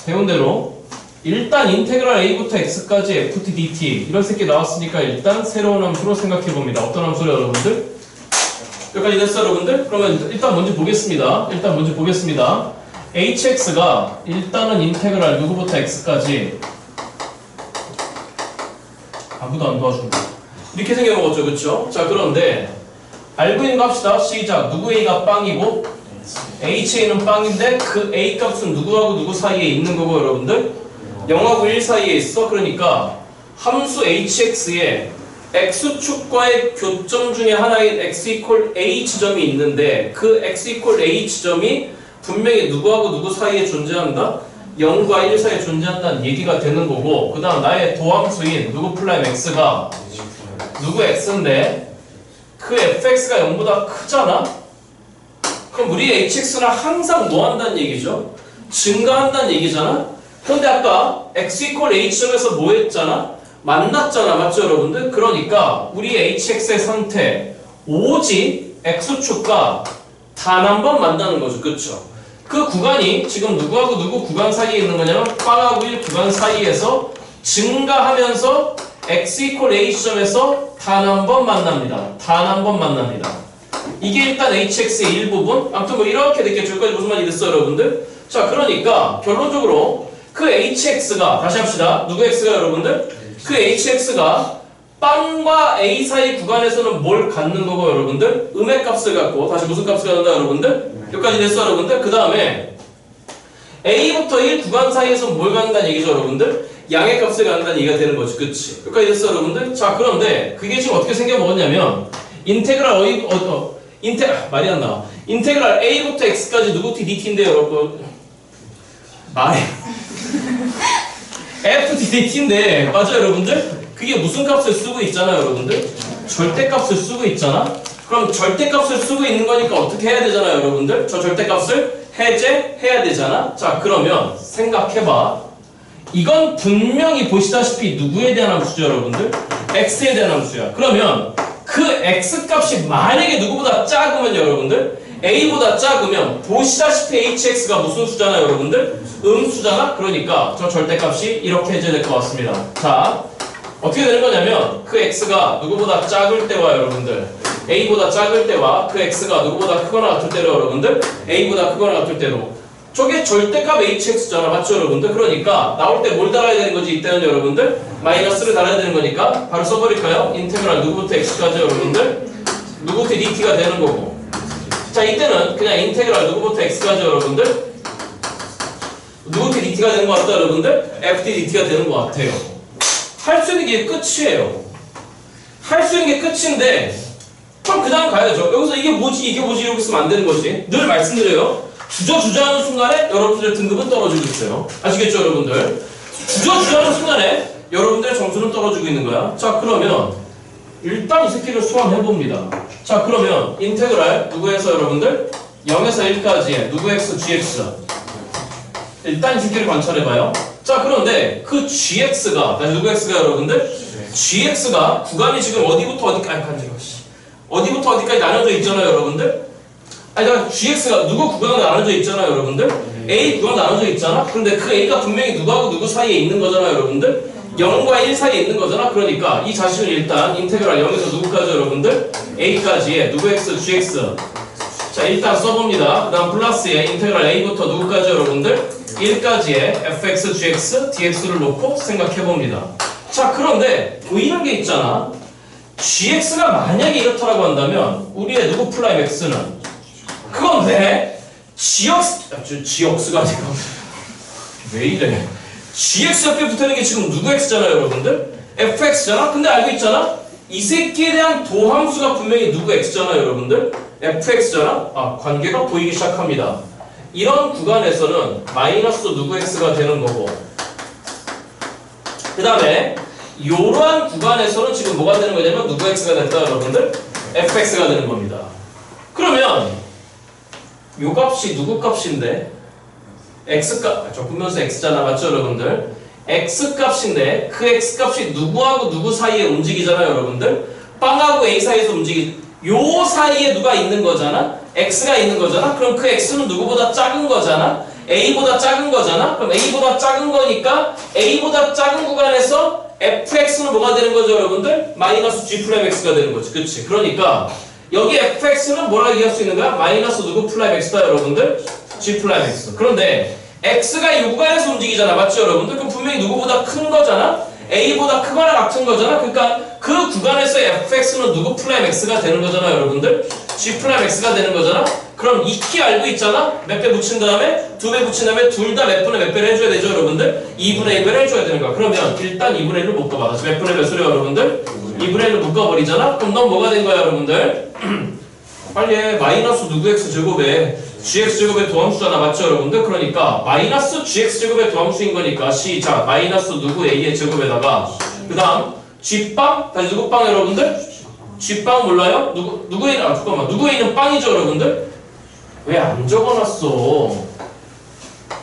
배운 대로 일단 인테그랄 A부터 X까지 FT dt 이런 새끼 나왔으니까 일단 새로운 함수로 생각해 봅니다. 어떤 함수로 여러분들? 여기까지 됐어 여러분들? 그러면 일단 먼저 보겠습니다. hx가 일단은 인테그랄 누구부터 x까지 아무도 안 도와준다. 이렇게 생겨먹었죠, 그쵸? 자, 그런데 알고 있는 거 합시다. 시작. 누구 a가 빵이고 ha는 빵인데 그 a 값은 누구하고 누구 사이에 있는 거고 여러분들 0하고 1 사이에 있어. 그러니까 함수 hx에 x축과의 교점 중에 하나인 x equal a 지점이 있는데 그 x equal a 지점이 분명히 누구하고 누구 사이에 존재한다? 0과 1 사이에 존재한다는 얘기가 되는 거고 그 다음 나의 도함수인 누구 플라임 x가 누구 x인데 그 fx가 0보다 크잖아? 그럼 우리 hx는 항상 뭐 한다는 얘기죠? 증가한다는 얘기잖아? 그런데 아까 x equal a 지점에서 뭐 했잖아? 만났잖아, 맞죠 여러분들? 그러니까 우리 hx의 상태 오직 x축과 단 한 번 만나는 거죠, 그쵸? 그 구간이 지금 누구하고 누구 구간 사이에 있는 거냐면 빵하고 1 구간 사이에서 증가하면서 x equal a 지점에서 단 한 번 만납니다. 단 한 번 만납니다. 이게 일단 hx의 일부분. 아무튼 뭐 이렇게 느꼈죠. 여기까지 무슨 말이 됐어요 여러분들? 자, 그러니까 결론적으로 그 hx가 다시 합시다. 누구 x가 여러분들? 그 hx가 빵과 a 사이 구간에서는 뭘 갖는 거고 여러분들? 음의 값을 갖고 다시 무슨 값을 갖는다 여러분들? 여기까지 됐어 여러분들? 그 다음에 a부터 1 구간 사이에서 뭘 갖는다는 얘기죠 여러분들? 양의 값을 갖는다는 얘기가 되는 거지, 그치? 여기까지 됐어 여러분들? 자, 그런데 그게 지금 어떻게 생겨먹었냐면 인테그랄 말이 안 나와. 인테그랄 a부터 x까지 누구 t dt인데 여러분 말이 f t dt인데 맞아요 여러분들? 그게 무슨 값을 쓰고 있잖아요 여러분들? 절대값을 쓰고 있잖아? 그럼 절대값을 쓰고 있는 거니까 어떻게 해야 되잖아요 여러분들? 저 절대값을 해제해야 되잖아? 자, 그러면 생각해봐. 이건 분명히 보시다시피 누구에 대한 함수죠 여러분들? x에 대한 함수야. 그러면 그 x값이 만약에 누구보다 작으면 여러분들 a보다 작으면 보시다시피 hx가 무슨 수잖아요 여러분들? 음수잖아? 그러니까 저 절대값이 이렇게 해줘야 될 것 같습니다. 자, 어떻게 되는 거냐면 그 x가 누구보다 작을 때와 여러분들 a보다 작을 때와 그 x가 누구보다 크거나 같을 때로 여러분들 a보다 크거나 같을 때로 저게 절대값 hx잖아, 맞죠 여러분들? 그러니까 나올 때 뭘 달아야 되는 거지 이때는 여러분들? 마이너스를 달아야 되는 거니까 바로 써버릴까요? 인테그랄 누구부터 x까지 여러분들? 누구부터 dt가 되는 거고. 자, 이때는 그냥 인테그랄 누구부터 x까지 여러분들? 누구부터 dt가 되는 것 같다 여러분들? ft dt가 되는 것 같아요. 할 수 있는 게 끝이에요. 할 수 있는 게 끝인데 그럼 그 다음 가야죠. 여기서 이게 뭐지 이렇게 쓰면 안 되는 거지. 늘 말씀드려요. 주저하는 순간에 여러분들의 등급은 떨어지고 있어요. 아시겠죠 여러분들? 주저하는 순간에 여러분들의 점수는 떨어지고 있는 거야. 자, 그러면 일단 이 새끼를 수험해봅니다. 자, 그러면 인테그랄 누구에서 여러분들? 0에서 1까지의 누구 x, gx 일단 이 새끼를 관찰해봐요. 자, 그런데 그 gx가 누구 x가 여러분들? gx가 구간이 지금 어디부터 어디까지 어디부터 어디까지 나눠져 있잖아요 여러분들? 아니, 그러니까 gx가 누구 구간으로 나눠져 있잖아요 여러분들? a 구간 나눠져 있잖아? 근데 그 a가 분명히 누구하고 누구 사이에 있는 거잖아요 여러분들? 0과 1 사이에 있는 거잖아? 그러니까 이 자식은 일단 인테그랄 0에서 누구까지 여러분들? a까지의 누구 x, gx 자, 일단 써봅니다. 그 다음 플러스에 인테그랄 a부터 누구까지 여러분들? 1까지의 fx, gx, dx를 놓고 생각해봅니다. 자, 그런데 보이는 게 있잖아. gx가 만약에 이렇다라고 한다면 우리의 누구 플라임 x는 그건 왜? gx가 아니고 왜 이래? gx 옆에 붙어있는 게 지금 누구 x잖아요, 여러분들? fx잖아? 근데 알고 있잖아? 이 새끼에 대한 도함수가 분명히 누구 x잖아요, 여러분들? fx잖아? 아, 관계가 보이기 시작합니다. 이런 구간에서는 마이너스 누구 x가 되는 거고, 그 다음에 이러한 구간에서는 지금 뭐가 되는 거냐면 누구 x가 됐다, 여러분들? fx가 되는 겁니다. 그러면 요 값이 누구 값인데? x값, 적분면수 x잖아, 맞죠, 여러분들? x값인데 그 x값이 누구하고 누구 사이에 움직이잖아요, 여러분들? 빵하고 a 사이에서 요 사이에 누가 있는 거잖아? x가 있는 거잖아? 그럼 그 x는 누구보다 작은 거잖아? a보다 작은 거잖아? 그럼 a보다 작은 거니까 a보다 작은 구간에서 fx는 뭐가 되는 거죠, 여러분들? 마이너스 g 프라임 x가 되는 거지, 그치? 그러니까 여기 fx는 뭐라고 얘기할 수 있는 거야? 마이너스 누구 프라임 x다, 여러분들? g 프라임 x. 그런데 x가 이 구간에서 움직이잖아, 맞죠, 여러분들? 그럼 분명히 누구보다 큰 거잖아? a보다 크거나 같은 거잖아? 그러니까 그 구간에서 fx는 누구 프라임 x가 되는 거잖아, 여러분들? g 프라임 x가 되는 거잖아? 그럼 익히 알고 있잖아? 몇 배 붙인 다음에 2배 붙인 다음에 둘 다 몇 분의 몇 배를 해줘야 되죠, 여러분들? 2분의 1배를 해줘야 되는 거야. 그러면 일단 2분의 1을 묶어봐. 다시 몇 분의 몇 소리야, 여러분들? 2분의 1을 묶어버리잖아? 그럼 넌 뭐가 된 거야, 여러분들? 빨리 해. 마이너스 누구 x 제곱에 gx제곱의 도함수잖아, 맞죠, 여러분들? 그러니까 마이너스 gx제곱의 도함수인 거니까 시작 마이너스 누구 a의 제곱에다가 그 다음 g빵 다시 누구 빵, 여러분들? g빵 몰라요? 누구 a는 잠깐만, 누구 a는 빵이죠, 여러분들? 왜 안 적어놨어?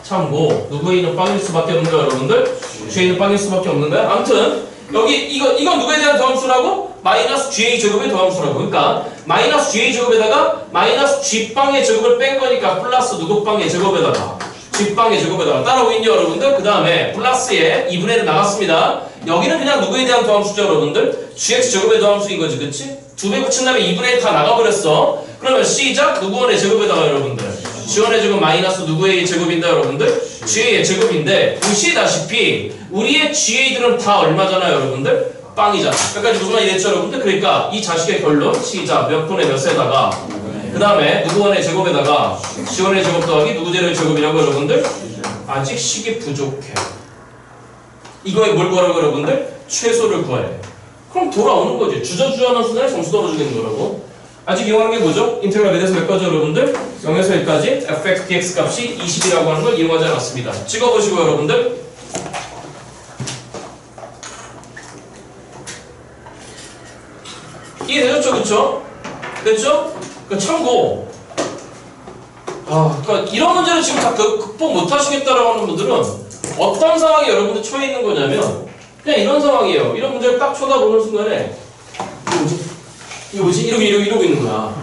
참고 누구 a는 빵일 수밖에 없는 거야, 여러분들? g는 빵일 수밖에 없는 거야. 아무튼 여기 이건 누구에 대한 도함수라고? 마이너스 ga 제곱의 도함수라고. 그러니까 마이너스 ga 제곱에다가 마이너스 g빵의 제곱을 뺀 거니까 플러스 누구 빵의 제곱에다가 g빵의 제곱에다가 따라오고 있죠, 여러분들? 그 다음에 플러스에 2분의 1 나갔습니다. 여기는 그냥 누구에 대한 도함수죠, 여러분들? gx 제곱의 도함수인 거지, 그치? 2배 붙인 다음에 2분의 1 다 나가버렸어. 그러면 시작 누구원의 제곱에다가, 여러분들? g원의 제곱 마이너스 누구의 제곱인데, 여러분들? ga의 제곱인데 보시다시피 우리의 ga들은 다 얼마잖아요, 여러분들? 빵이잖아. 여기까지 무슨 말이 됐죠, 여러분들? 그러니까 이 자식의 결론 시작 몇 분의 몇에다가 그 다음에 누구원의 제곱에다가 g원의 제곱 더하기 누구 제곱의 제곱이라고, 여러분들? 아직 식이 부족해. 이거에 뭘 구하라고, 여러분들? 최소를 구해야 돼. 그럼 돌아오는 거지. 주저주저하는 순간에 점수 떨어지는 거라고. 아직 이용하는 게 뭐죠? 인테그랄 몇에서 몇까지, 여러분들? 0에서 1까지 fx, dx 값이 20이라고 하는 걸 이용하지 않았습니다. 찍어보시고, 여러분들. 이해되셨죠? 그쵸? 됐죠? 참고. 그러니까 이런 문제를 지금 다 극복 못 하시겠다라고 하는 분들은 어떤 상황에 여러분들 처해 있는 거냐면 그냥 이런 상황이에요. 이런 문제를 딱 쳐다보는 순간에 이거 뭐지? 이러고 있는 거야.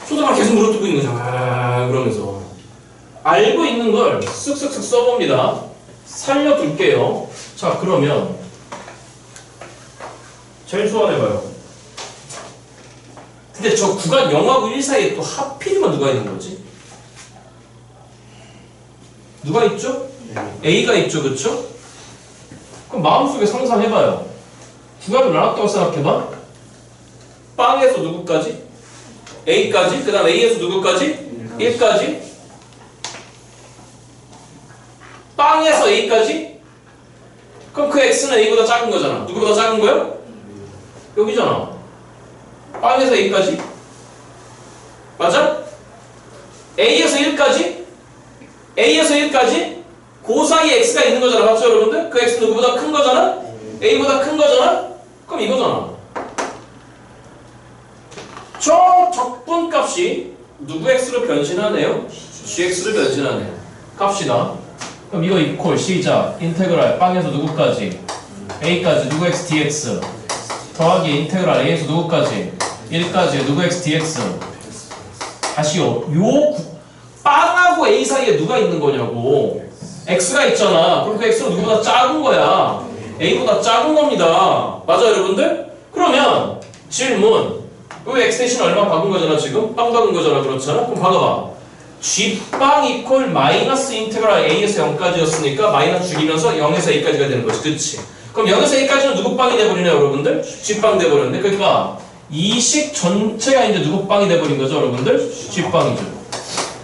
초등학교 계속 물어뜯고 있는 거잖아. 그러면서 알고 있는 걸 쓱쓱쓱 써봅니다. 살려둘게요. 자, 그러면 제일 소환해봐요. 근데 저 구간 0하고 1 사이에 또 하필이면 누가 있는 거지? 누가 있죠? A가 있죠, 그쵸? 그럼 마음속에 상상해봐요. 구간을 나눴다고 생각해봐. 빵에서 누구까지? A까지? 그 다음 A에서 누구까지? 1까지? 빵에서 A까지? 그럼 그 X는 A보다 작은 거잖아. 누구보다 작은 거야? 여기잖아. 빵에서 A까지? 맞아? A에서 1까지? A에서 1까지? 그 사이에 X가 있는 거잖아. 맞죠, 여러분들? 그 X는 누구보다 큰 거잖아? A보다 큰 거잖아? 그럼 이거잖아. 저 적분값이 누구 X로 변신하네요? GX로 변신하네요. 값이다. 그럼 이거 이퀄 시작 인테그랄 빵에서 누구까지? A까지 누구 X dx 더하기 인테그랄 A에서 누구까지? 1까지 누구 X dx. 다시요. 빵하고 A 사이에 누가 있는 거냐고. X가 있잖아. 그럼 그 X는 누구보다 작은 거야. A보다 작은 겁니다. 맞아요, 여러분들? 그러면 질문. 요 x 대신 얼마 박은 거잖아 지금? 빵 박은 거잖아 그렇잖아? 그럼 박아봐. g빵 이퀄 마이너스 인테그랄 a에서 0까지였으니까 마이너스 줄이면서 0에서 a까지가 되는 거지. 그치? 그럼 0에서 a까지는 누구 빵이 돼버리냐 여러분들? g빵 돼버렸네. 그러니까 이 식 전체가 이제 누구 빵이 돼버린 거죠 여러분들? g빵이죠.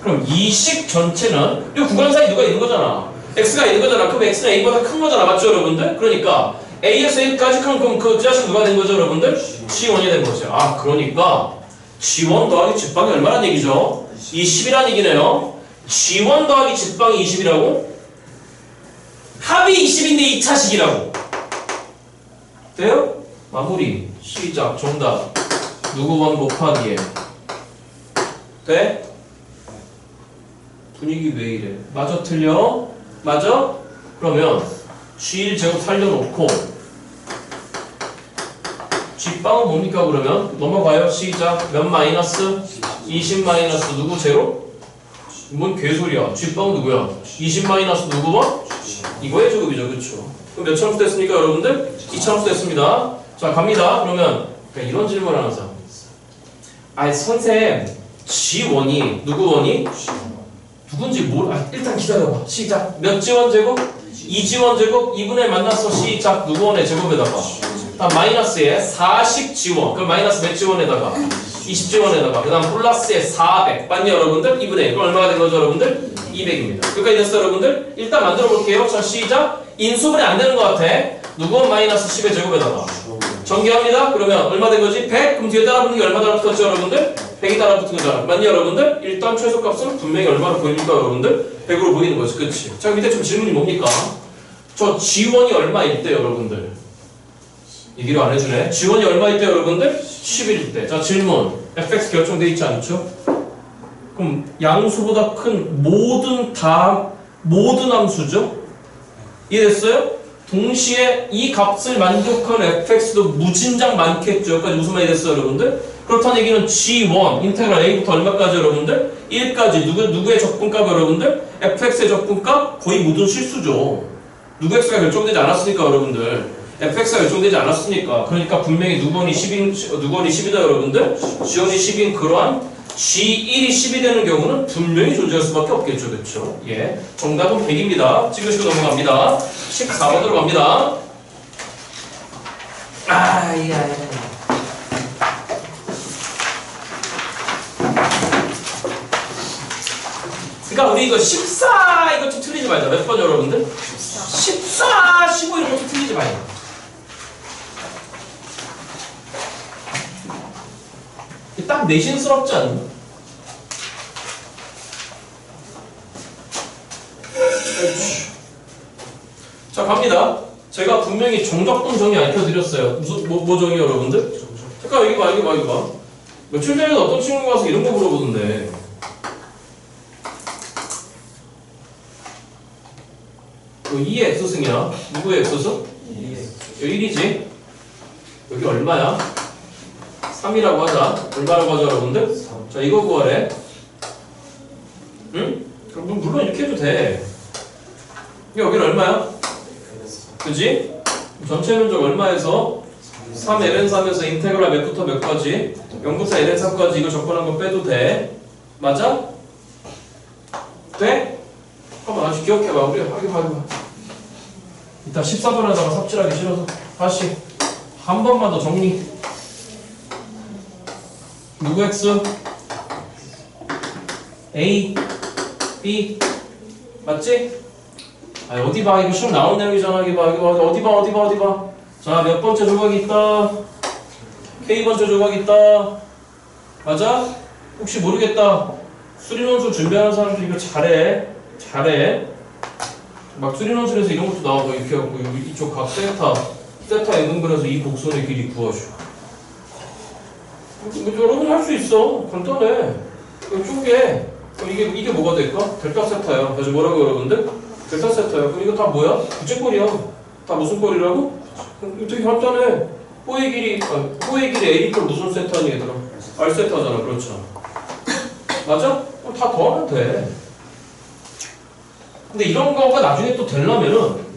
그럼 이 식 전체는 이 구간 사이 누가 있는 거잖아. x가 있는 거잖아. 그럼 x는 a보다 큰 거잖아. 맞죠 여러분들? 그러니까 a에서 a까지 그럼 그 자식 누가 된 거죠 여러분들? g1이 된 거죠. 아 그러니까 g1 더하기 g빵이 얼마란 얘기죠? 20이란 얘기네요. g1 더하기 g빵이 20이라고? 합이 20인데 2차식이라고. 돼요? 마무리. 시작. 정답. 누구 원 곱하기에. 돼? 분위기 왜 이래? 맞아 틀려? 맞아? 그러면 g1제곱 살려놓고 g빵은 뭡니까 그러면? 넘어가요. 시작. 몇 마이너스? 20 마이너스 누구 제로? 뭔 개소리야. g빵은 누구야? 20 마이너스 누구 번? 이거의 제곱이죠. 그쵸? 그럼 몇 차함수 됐습니까 여러분들? 2차함수 됐습니다. 자 갑니다. 그러면 이런 질문 하는 사람 있어. 아니 선생님 g1이 누구 원이? 누군지 일단 기다려봐. 시작. 몇 g1 제곱? 2g1 제곱 2분의 만났어. 시작. 누구 원의 제곱에다가 다음 마이너스에 40g1 그럼 마이너스 몇 g1에다가 20g1에다가 그 다음 플러스에 400 맞냐 여러분들? 2분의 1 그럼 얼마가 된 거죠 여러분들? 200입니다. 여기까지 됐어요 여러분들? 일단 만들어 볼게요. 자 시작. 인수분해 안 되는 것 같아. 누구 마이너스 10의 제곱에다가 전개합니다. 그러면 얼마 된 거지? 100? 그럼 뒤에 따라 붙는 게 얼마 따라 붙었죠 여러분들? 100이 따라 붙은 거잖아. 맞냐 여러분들? 일단 최소값은 분명히 얼마로 보입니까 여러분들? 100으로 보이는 거지. 그치? 자 밑에 좀 질문이 뭡니까? 저 G1이 얼마일 때 여러분들? 얘기를 안 해주네. G1이 얼마일 때 여러분들? 10일 때. 자 질문. fx 결정돼 있지 않죠? 그럼 양수보다 큰 모든 함수죠? 이해됐어요? 동시에 이 값을 만족하는 fx도 무진장 많겠죠. 여기까지 무슨 말이 됐어요 여러분들? 그렇다는 얘기는 g1 인테그랄 a부터 얼마까지 여러분들? 1까지 누구의 적분값 여러분들? fx의 적분값 거의 모든 실수죠. 누구 x가 결정되지 않았으니까 여러분들. fx가 결정되지 않았으니까. 그러니까 분명히 누구원이 10이다 여러분들. g1이 10인 그러한 g1이 10이 되는 경우는 분명히 존재할 수밖에 없겠죠. 그렇죠? 예. 정답은 100입니다. 찍으시고 넘어갑니다. 14번으로 갑니다. 그러니까 우리 이거 14 이거 좀 틀리지 말자. 몇 번 여러분들? 14, 15 이런 것도 틀리지 말자. 딱 내신스럽지 않나? 자 갑니다. 제가 분명히 정적분 정의 알려드렸어요. 무슨 뭐 정의 여러분들? 잠깐 여기 봐. 며칠 전에 어떤 친구가 와서 이런 거 물어보던데. 그 2의 x승이야. 누구의 x승? 1이지. 여기 얼마야? 3이라고 하자. 얼마라고 하자 여러분들? 자 이거 구하래. 응? 그럼 물론 이렇게 해도 돼. 여기는 얼마야? 그지? 전체 면적 얼마에서? 3ln3에서 인테그랄 몇부터 몇까지? 0부터 ln3까지 이거 접근한 거 빼도 돼? 맞아? 돼? 한번 다시 기억해봐. 우리 하기봐. 이따 14번 하다가 삽질하기 싫어서 다시 한 번만 더 정리. 누구 x? a, b 맞지? 아 어디 봐. 이거 시험 나온 내용이잖아. 어디 봐. 자 몇 번째 조각이 있다. K번째 조각이 있다. 맞아? 혹시 모르겠다. 수리논술 준비하는 사람들 이거 잘해. 막 수리논술에서 이런 것도 나오고 이렇게 하고 이쪽 각 세타 N분분해서 이 곡선의 길이 구하죠. 여러분 할 수 있어. 간단해. 이쪽에 이게 뭐가 될까? 델타 세타야. 그래서 뭐라고 여러분들? 델타 세타야. 그럼 이거 다 뭐야? 부채꼴이야. 다 무슨 꼴이라고? 되게 간단해. 호의 길이 A 이퀄 무슨 세타니 얘들아? R 세타잖아. 그렇죠. 맞아? 그럼 다 더하면 돼. 근데 이런 거가 나중에 또 되려면은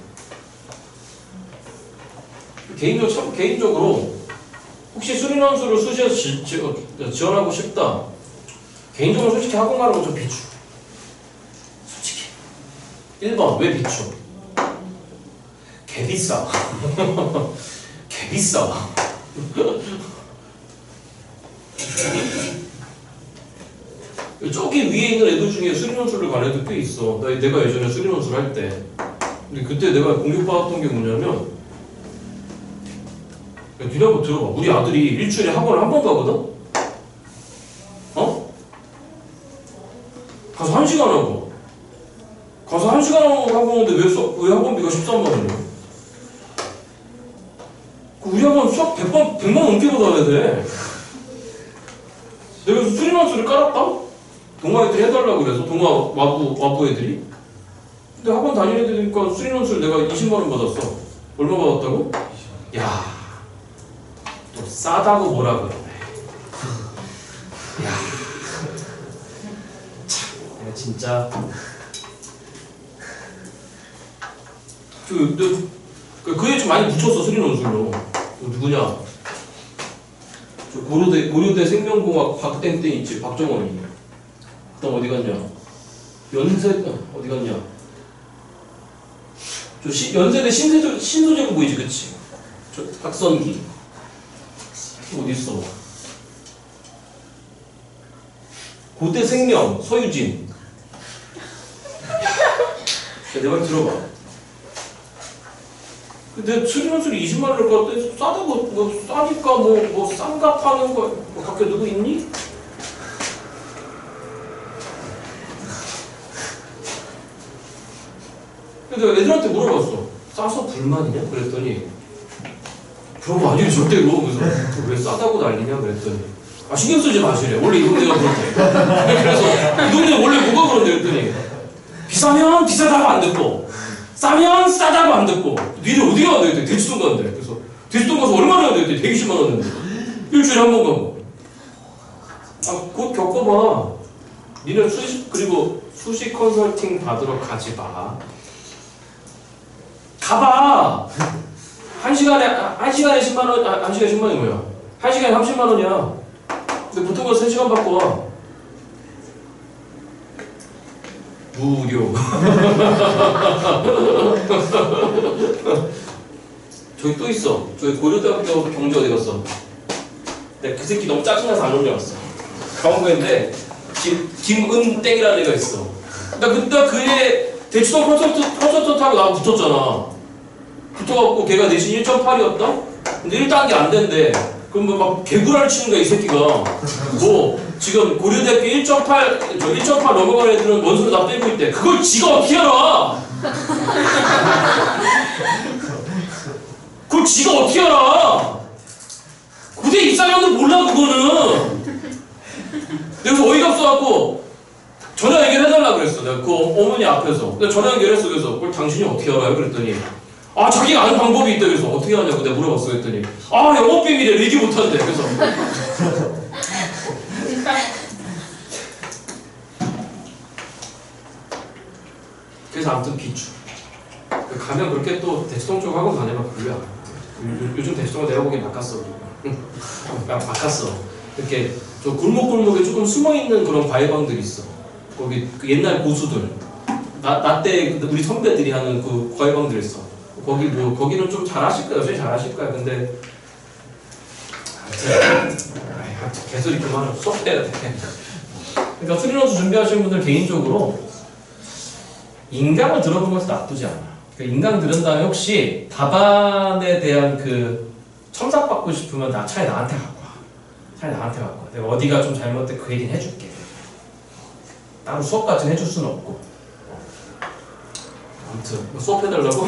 개인적으로 혹시 수리논술을 수시에서 지원하고 싶다. 개인적으로 솔직히 학원 가는 건 좀 비추. 솔직히. 1번 왜 비추? 개비싸. 개비싸. 저기 위에 있는 애들 중에 수리논술을 간 애들 꽤 있어. 내가 예전에 수리논술 할 때. 근데 그때 내가 공격받았던 게 뭐냐면, 니네 한번 들어봐. 우리 아들이 일주일에 학원을 한 번 가거든? 어? 가서 1시간 하고. 가서 1시간 하고 오는데 왜 학원비가 13만 원이야? 우리 학원 수학 100만 넘게 받아야 돼. 내가 그래서 수리논술을 깔았다? 동아 애들이 해달라고 그래서 동아 와부 애들이. 근데 학원 다니는 애들이니까 수리논술 내가 20만 원 받았어. 얼마 받았다고? 야, 또 싸다고 뭐라 그러네. 야, 참, 내가 진짜 그 애 좀 많이 붙였어 수리논술로. 누구냐? 저 고려대 생명공학 박땡땡 있지, 박정원이. 그다음 어디 갔냐? 어디 갔냐? 연세대 신소재부 보이지, 그치? 저 박선기. 어디 있어? 고대 생명 서유진. 내 말 들어봐. 근데 수리논술이 20만 원을 받았더니 싸다고 싸니까 싼가 파는 거 밖에 누구 있니? 근데 애들한테 물어봤어. 싸서 불만이냐? 그랬더니 그런 거 아니래 절대로. 그래서 왜 싸다고 난리냐? 그랬더니 신경 쓰지 마시래. 원래 이 동네가 그렇대. 그래서 이 동네 원래 뭐가 그런데 그랬더니 비싸면 비싸다고 안 듣고 싸면 싸다고 안 듣고 니네 어디 가야 돼? 대치동 가는데. 그래서 대치동 가서 얼마나 해야 돼? 120만 원 냈는데 일주일에 한 번 가고. 곧 겪어봐. 니네 그리고 수시 컨설팅 받으러 가지 마. 가봐. 1시간에 10만 원, 1시간에 10만 원이 뭐야? 1시간에 30만 원이야. 근데 보통 가서 3시간 받고 와. 무료. 저기 또 있어. 저기 고려대학교 경제 어디 갔어? 내가 그 새끼 너무 짜증나서 안 올려왔어. 강원구인데 김은땡이라는 애가 있어. 나 그애 대치동 컨설턴트하고 나하고 붙었잖아. 붙어갖고 걔가 내신 1.8이었다? 근데 1단계 안 된대. 그럼 막 개구라를 치는 거야 이 새끼가. 지금 고려대학교 1.8 넘어가는 애들은 원서로 다 빼고 있대. 그걸 지가 어떻게 알아? 그걸 지가 어떻게 알아? 고대 입사장도 몰라 그거는. 내가 어이가 없어갖고 전화 연결해달라 그랬어. 내가 그 어머니 앞에서. 내가 전화 연결했어. 그래서 그걸 당신이 어떻게 알아요? 그랬더니 자기가 아는 방법이 있다. 그래서 어떻게 하냐고 내가 물어봤어. 그랬더니 영업 비밀이래. 얘기 못한대. 그래서 그래서 아무튼 비추. 가면 그렇게 또 대치동 쪽 학원 다니면 별로야. 요즘 대치동은 내가 보기엔 바꿨어. 바꿨어. 이렇게 저 골목골목에 조금 숨어있는 그런 과외방들이 있어. 거기 그 옛날 고수들. 나 때 우리 선배들이 하는 그 과외방들 있어. 거기는 좀 잘하실 거야. 여전히 잘하실 거야. 근데 개소리 그만하고 수업 때야 돼. 그러니까 수리논술 준비하시는 분들 개인적으로 인강을 들어보는 것도 나쁘지 않아. 그러니까 인강 들은 다음에 혹시 답안에 대한 그 첨삭받고 싶으면 차라리 나한테 갖고 와. 차라리 나한테 갖고 와. 내가 어디가 좀 잘못돼 그 얘기는 해줄게. 따로 수업까지는 해줄 수는 없고. 아무튼 수업해달라고?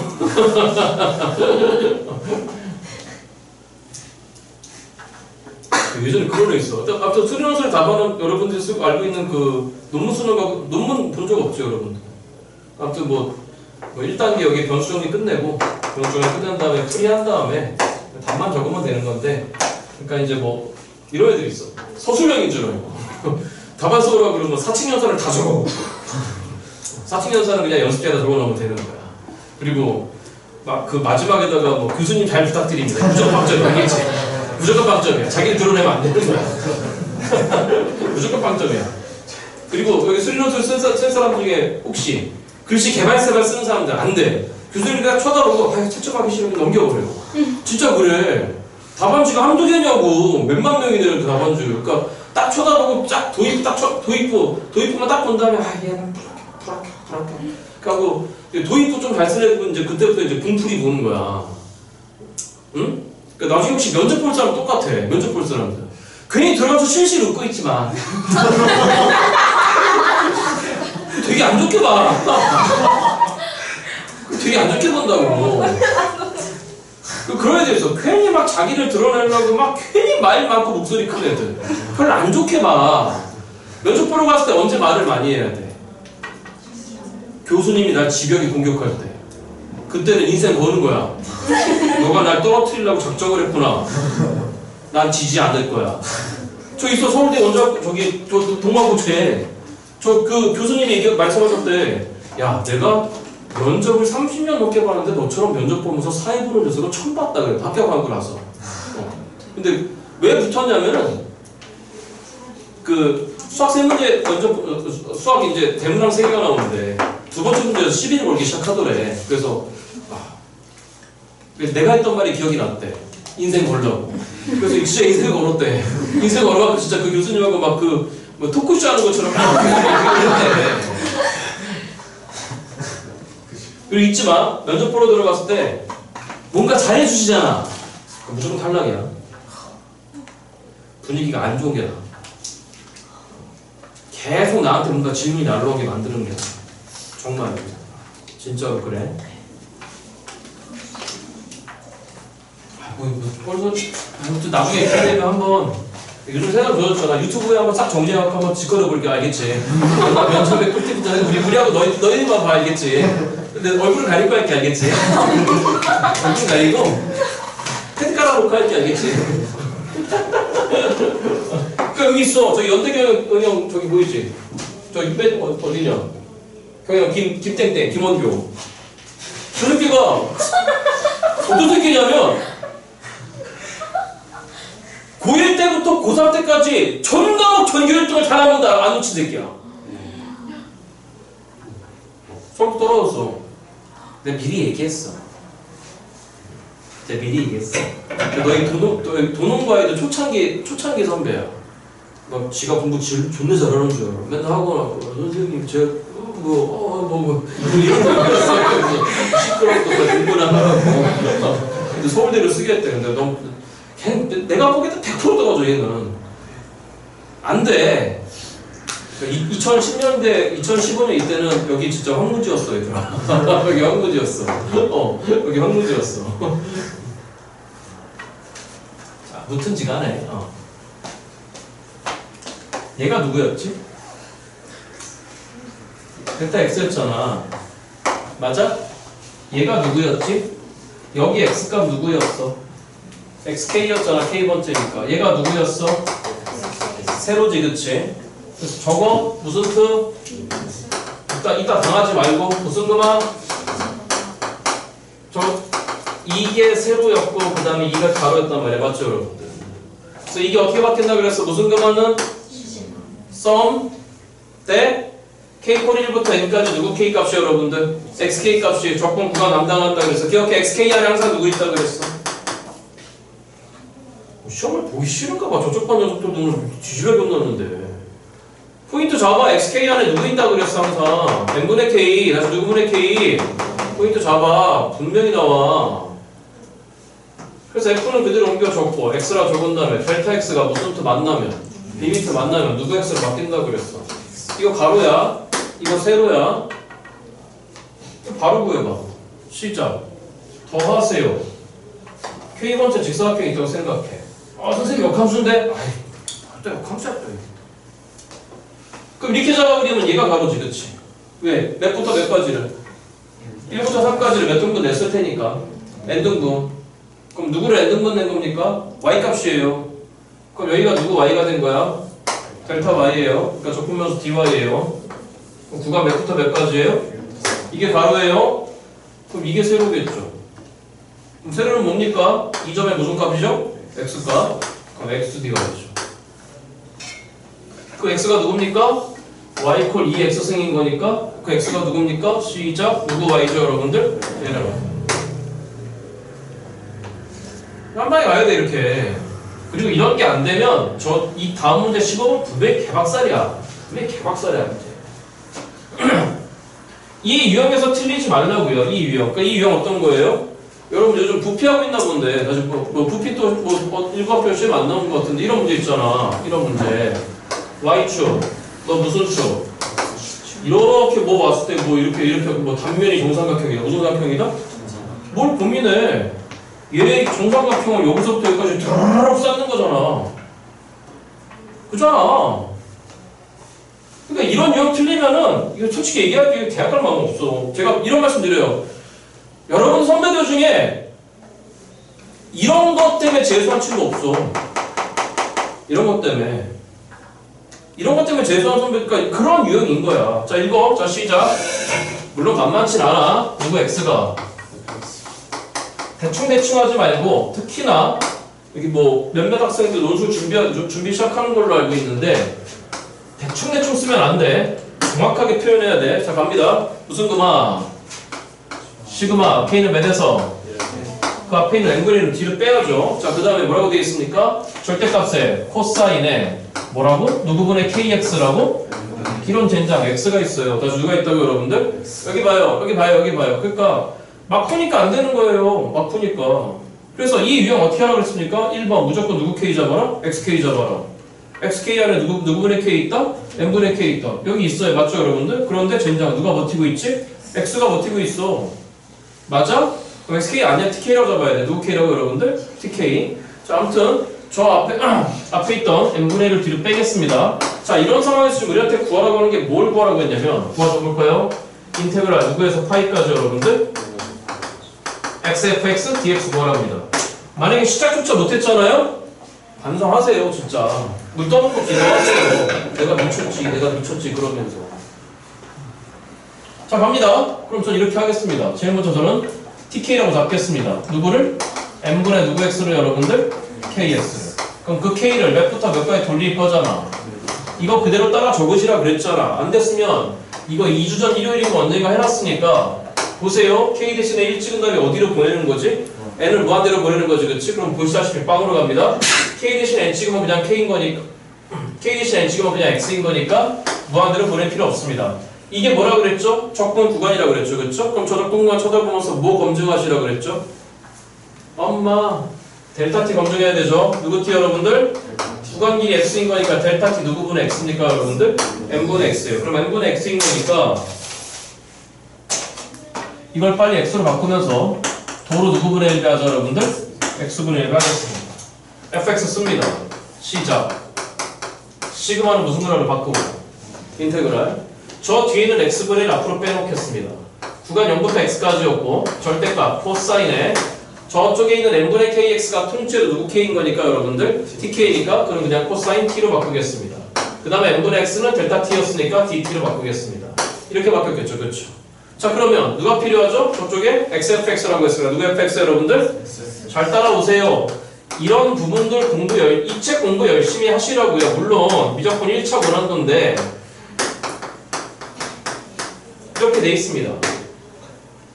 예전에 그런 애 있어. 아무튼 수리논술 답안은 여러분들이 쓰고 알고 있는 그 논문 쓰는 거 논문 본 적 없죠 여러분들. 아무튼 1단계 여기 변수 정리 끝내고 변수 정리 끝낸 다음에 풀이한 다음에 답만 적으면 되는 건데. 그러니까 이제 이런 애들이 있어. 서술형인 줄 알고 답안 써오라 그러면 사칙연산을 다 적어. 사칙연산은 그냥 연습지에다 적어놓으면 되는 거야. 그리고 그 마지막에다가 교수님 잘 부탁드립니다. 무조건 박절 알겠지? 무조건 빵점이야. 자기를 드러내면 안 되는 거야. 무조건 빵점이야. 그리고 여기 수리노트를 쓴 사람 중에 혹시 글씨 개발세발 쓰는 사람들 안 돼. 교수님이 쳐다보고 채점하기 싫으면 넘겨버려요. 진짜 그래. 답안지가 한두 개냐고. 몇만 명이 되는 그 답안지. 그러니까 딱 쳐다보고 쫙 도입부만 딱 본 다음에 얘는 불합격. 그러니까 도입부 좀 잘 쓰는 애들은 이제 그때부터 이제 분풀이 보는 거야. 응? 그러니까 나중에 혹시 면접 볼 사람 똑같아. 면접 볼 사람들. 괜히 들어가서 실실 웃고 있지만 되게 안 좋게 봐. 되게 안 좋게 본다고. 그런 애들 있어. 괜히 막 자기를 드러내려고 막 괜히 말 많고 목소리 큰 애들. 별로 안 좋게 봐. 면접 보러 갔을 때 언제 말을 많이 해야 돼? 교수님이 날 집요하게 공격할 때. 그때는 인생 거는 거야. 너가 날 떨어뜨리려고 작정을 했구나. 난 지지 않을 거야. 저 있어 서울대 원장 저기 저 동아고초에 저 그 교수님이 말씀하셨대. 야 내가 면접을 30년 넘게 봤는데 너처럼 면접 보면서 사회 보는 녀석을 처음 봤다 그래. 합격하고 나서. 근데 왜 붙었냐면은 그 수학 세 문제 면접 수학 이제 대문항 3개가 나오는데 두 번째 문제에서 11을 걸기 시작하더래. 그래서 내가 했던 말이 기억이 났대. 인생 걸려고. 그래서 진짜 인생 걸었대. 인생 걸어갖고 진짜 그 교수님하고 막 뭐 토크쇼 하는 것처럼 막 그랬대. 그리고 잊지 마. 면접 보러 들어갔을 때 뭔가 잘해주시잖아. 무조건 탈락이야. 분위기가 안 좋은 게 나아. 계속 나한테 뭔가 질문이 날라오게 만드는 게 나아. 정말 진짜로 그래. 벌써 아무튼 나중에 이렇게 되면 한번 요즘 생각 좋아졌잖아. 유튜브에 한번 싹 정리해갖고 한번 짓거려볼게. 알겠지? 면접에 꿀팁부터 우리하고 너희들만 봐. 알겠지? 근데 얼굴을 가리고 할게. 알겠지? 얼굴 가리고 헤드 깔아놓고 할게. 알겠지? 그 여기 있어. 저기 연대경영 저기 보이지? 저기 어디냐? 경영 김땡땡 김원교. 저 새끼가 어떤 새끼냐면 고1 때부터 고3 때까지 전과목 전교 1등을 잘하면 안 놓친 새끼야. 서울도 떨어졌어. 내가 미리 얘기했어. 너희 도농과에도 초창기 선배야. 막 지가 공부 존나 잘하는 줄 알아. 맨날 하고 선생님 제가 이런 거 있었어. 시끄럽고 공부나 하라고. 근데 서울대를 쓰게 했대. 근데 너무 내가 보기에도 100% 떨어져 얘는. 안 돼. 2010년대, 2015년 이때는 여기 진짜 황무지였어 얘들아. 여기 황무지였어. 여기 황무지였어. 자, 무튼지간에. 얘가 누구였지? 벡터 X였잖아. 맞아? 얘가 누구였지? 여기 X값 누구였어? XK였잖아. K번째니까. 얘가 누구였어? 세로지, 그치? 그래서 저거 무슨 그? 이따 당하지 말고 무슨 그만? 이게 세로였고 그 다음에 이가 가로였단 말이야. 맞죠 여러분들? 그래서 이게 어떻게 바뀐다 그랬어? 무슨 그만은? sum 때 K4 1부터 N까지 누구 K값이에요 여러분들? XK값이 적분 구간 담당한다 그랬어. 기억해. XK 안에 항상 누구 있다 그랬어? 시험을 보기 싫은가 봐. 저쪽 반 녀석들 눈을 뒤집어 겼는데 포인트 잡아. XK 안에 누구 있다 그랬어 항상. n분의 K 다시 누구분의 K 포인트 잡아. 분명히 나와. 그래서 F는 그대로 옮겨 적고 X라 적은 다음에 델타 X가 무슨 트 만나면 비미트 만나면 누구 X로 바뀐다 그랬어. 이거 가로야. 이거 세로야. 바로 구해봐. 시작. 더하세요. K번째 직사각형이 있다고 생각해. 선생님 역함수인데? 아이, 역함수야. 그럼 이렇게 잡아버리면 얘가 가로지, 그치? 왜? 몇부터 몇까지를? 1부터 3까지를 몇 등분 냈을 테니까. n등분. 그럼 누구를 n등분 낸 겁니까? y값이에요. 그럼 여기가 누구 y가 된 거야? 델타 y예요. 그러니까 적분면수 dy예요. 그럼 구간 몇부터 몇까지예요? 이게 가로예요. 그럼 이게 세로겠죠. 그럼 세로는 뭡니까? 이 점의 무슨 값이죠? x값. 그럼 xd가 되죠. 그 x가 누굽니까? y 콜 2x승인 거니까 그 x가 누굽니까? 시작 누구 y죠 여러분들? 얘네로 한 방에 와야 돼 이렇게. 그리고 이런 게 안 되면 저 이 다음 문제 15번 분명히 개박살이야. 분명히 개박살이야 이제. 이 유형에서 틀리지 말라고요. 이 유형. 그러니까 이 유형 어떤 거예요? 여러분 요즘 부피하고 있나 본데 나 지금 뭐 부피 또 일과표 시험 안 나온 것 같은데 이런 문제 있잖아. 이런 문제. y축. 너 무슨 축? 이렇게 뭐 왔을 때 뭐 이렇게 뭐 단면이 정삼각형이다. 우정삼각형이다? 뭘 고민해? 얘 정삼각형을 여기서부터 여기까지 드르륵 쌓는 거잖아. 그잖아. 그러니까 이런 유형 틀리면은 이거 솔직히 얘기할게요. 대학 갈 마음 없어. 제가 이런 말씀 드려요. 여러분 선배들 중에 이런 것 때문에 재수한 친구 없어. 이런 것 때문에. 이런 것 때문에 재수한 선배, 그러니까 그런 유형인 거야. 자, 읽어. 자, 시작. 물론 만만치 않아. 누구 X가. 대충 하지 말고, 특히나, 여기 뭐, 몇몇 학생들 논술 준비 시작하는 걸로 알고 있는데, 대충 쓰면 안 돼. 정확하게 표현해야 돼. 자, 갑니다. 무슨 그마? 시그마. K는 몇에서? 그 앞에 있는 n분의 1을 뒤로 빼야죠. 자, 그 다음에 뭐라고 되어 있습니까? 절대값에 코사인에 뭐라고? 누구분의 kx라고? 기론 젠장 x가 있어요. 다시 누가 있다고 여러분들? 여기 봐요. 그러니까 막 푸니까 안 되는 거예요. 막 푸니까. 그래서 이 유형 어떻게 하라고 그랬습니까? 1번 무조건 누구 k 잡아라? xk 잡아라. xk 안에 누구분의 k 있다? n분의 k 있다. 여기 있어요. 맞죠 여러분들? 그런데 젠장 누가 버티고 있지? x가 버티고 있어. 맞아? 그럼 xk 아니야? tk라고 잡아야 돼. 누구 k라고 여러분들? tk. 자, 아무튼 저 앞에 있던 n분의 1을 뒤로 빼겠습니다. 자, 이런 상황에서 지금 우리한테 구하라고 하는 게 뭘 구하라고 했냐면 구해볼까요? 인테그랄 누구에서 파이까지 여러분들? xfx dx 구하라고 합니다. 만약에 시작조차 못했잖아요? 반성하세요 진짜. 물 떠먹고 기도하세요. 내가 미쳤지 그러면서. 자, 갑니다. 그럼 전 이렇게 하겠습니다. 제일 먼저 저는 tk라고 잡겠습니다. 누구를? n분의 누구 x를 여러분들? ks를. 그럼 그 k를 몇부터 몇까지 돌릴 거잖아. 이거 그대로 따라 적으시라 그랬잖아. 안 됐으면 이거 2주 전 일요일이고 언젠가 해놨으니까 보세요. k 대신에 1 찍은 다음에 어디로 보내는 거지? n을 무한대로 보내는 거지, 그치? 그럼 보시다시피 빵으로 갑니다. k 대신에 n 찍으면 그냥 k인 거니까 k 대신에 n 찍으면 그냥 x인 거니까 무한대로 보낼 필요 없습니다. 이게 뭐라 그랬죠? 적분 구간이라고 그랬죠, 그쵸? 그럼 저 적분 구간 쳐다보면서 뭐 검증하시라 그랬죠? 엄마 델타 t 검증해야 되죠? 누구 t 여러분들? 구간 길이 x인 거니까 델타 t 누구분의 x입니까 여러분들? n분의 x예요. 그럼 n분의 x인 거니까 이걸 빨리 x로 바꾸면서 도로 누구분의 1배 하죠 여러분들? x분의 1배 하겠습니다. fx 씁니다. 시작. 시그마는 무슨 그라로 바꾸고 인테그랄. 저 뒤에 있는 x분의 1 앞으로 빼놓겠습니다. 구간 0부터 x까지였고 절대값 코사인에 저쪽에 있는 n분의 kx가 통째로 누구 k인 거니까 여러분들 tk니까 그럼 그냥 코사인 t로 바꾸겠습니다. 그 다음에 n분의 x는 델타 t였으니까 dt로 바꾸겠습니다. 이렇게 바뀌었겠죠, 그렇죠? 자, 그러면 누가 필요하죠? 저쪽에 xfx라고 했습니다. 누구 fx 여러분들? 잘 따라오세요. 이런 부분들 이 책 공부 열심히 하시라고요. 물론 미적분 1차 고난도인데 이렇게 돼 있습니다.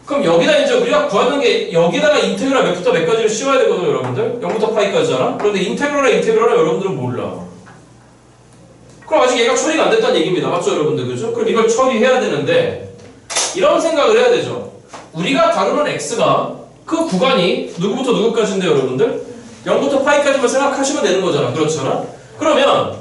그럼 여기다 이제 우리가 구하는 게 여기다가 인테그랄 몇부터 몇까지를 씌워야 되거든요, 여러분들. 0부터 파이까지잖아. 그런데 인테그랄은 여러분들은 몰라. 그럼 아직 얘가 처리가 안 됐다는 얘기입니다. 맞죠, 여러분들? 그죠? 그럼 이걸 처리해야 되는데 이런 생각을 해야 되죠. 우리가 다루는 x가 그 구간이 누구부터 누구까지인데 여러분들? 0부터 파이까지만 생각하시면 되는 거잖아. 그렇잖아? 그러면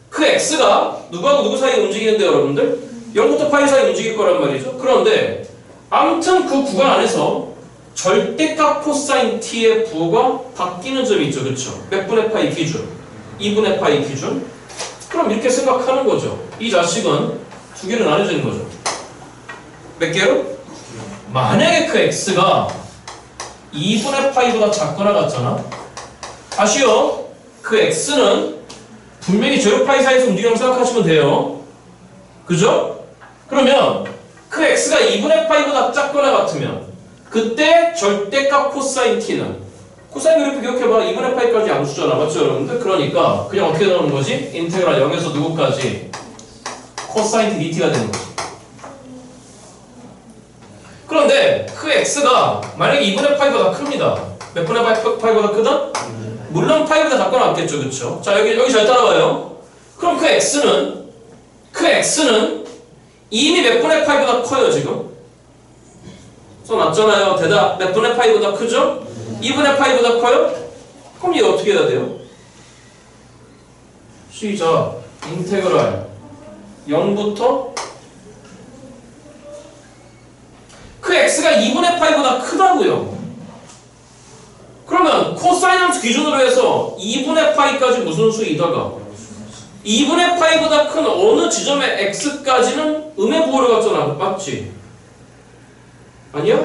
그 x가 누구하고 누구 사이에 움직이는데 여러분들? 0부터 파이 사이에 움직일 거란 말이죠. 그런데 아무튼 그 구간 안에서 절대값 코사인 t의 부호가 바뀌는 점이 있죠. 그쵸? 몇 분의 파이 기준? 2분의 파이 기준? 그럼 이렇게 생각하는 거죠. 이 자식은 두 개로 나눠지는 거죠. 몇 개로? 만약에 그 x가 2분의 파이보다 작거나 같잖아? 다시요. 그 x는 분명히 제로 파이 사이에서 움직이라고 생각하시면 돼요. 그죠? 그러면 그 x가 2분의 파이보다 작거나 같으면 그때 절대값 코사인 t는 코사인 그래프 기억해봐. 2분의 파이까지 양수잖아. 맞죠 여러분들? 그러니까 그냥 어떻게 나오는 거지? 인테그랄 0에서 누구까지? 코사인 t dt가 되는 거지. 그런데 그 x가 만약에 2분의 파이보다 큽니다. 몇 분의 파이보다 크다? 물론 파이보다 작고 나왔겠죠. 그쵸? 자 여기 잘 따라와요. 그럼 그 x는 이미 몇 분의 파이보다 커요 지금. 써 놨잖아요. 대답 몇 분의 파이보다 크죠? 2분의 파이보다 커요? 그럼 얘 어떻게 해야 돼요? 시작. 인테그랄 0부터 그 x가 2분의 파이보다 크다고요. 그러면 코사인 함수 기준으로 해서 2분의 파이까지 무슨 수이다가 2분의 파이보다 큰 어느 지점의 x까지는 음의 부호를 갖잖아. 맞지? 아니야?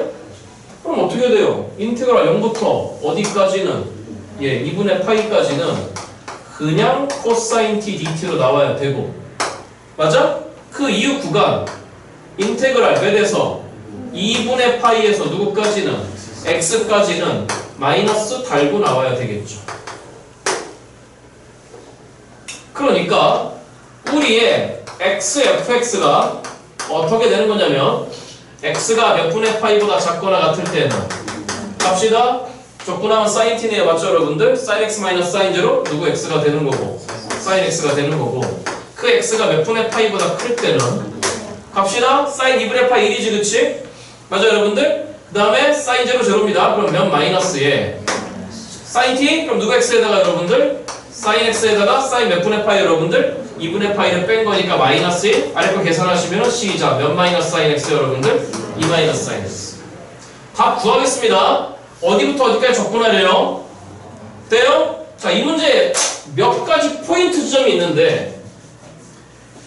그럼 어떻게 해야 돼요? 인테그랄 0부터 어디까지는? 예, 2분의 파이까지는 그냥 코사인 t dt로 나와야 되고 맞아? 그 이후 구간 인테그랄 몇에서 2분의 파이에서 누구까지는? x까지는 마이너스 달고 나와야 되겠죠. 그러니까 우리의 xfx가 어떻게 되는 거냐면 x가 몇 분의 파이보다 작거나 같을 때는 갑시다. 적분하면 sin t네요. 맞죠 여러분들? sin x 마이너스 sin 제로 누구 x가 되는 거고 sin x가 되는 거고 그 x가 몇 분의 파이보다 클 때는 갑시다. sin 2분의 파이 1이지 그치? 맞죠 여러분들? 그 다음에 sin 제로 제로입니다. 그럼 몇 마이너스에 sin t? 그럼 누구 x에다가 여러분들? sin x에다가 sin 몇 분의 파이 여러분들? 2분의 파이를 뺀 거니까 마이너스 1 아래 거 계산하시면 시작 몇 마이너스 sin x 여러분들? 2 마이너스 sin x 답 구하겠습니다. 어디부터 어디까지 적분하래요? 돼요? 자, 이 문제 몇 가지 포인트 지점이 있는데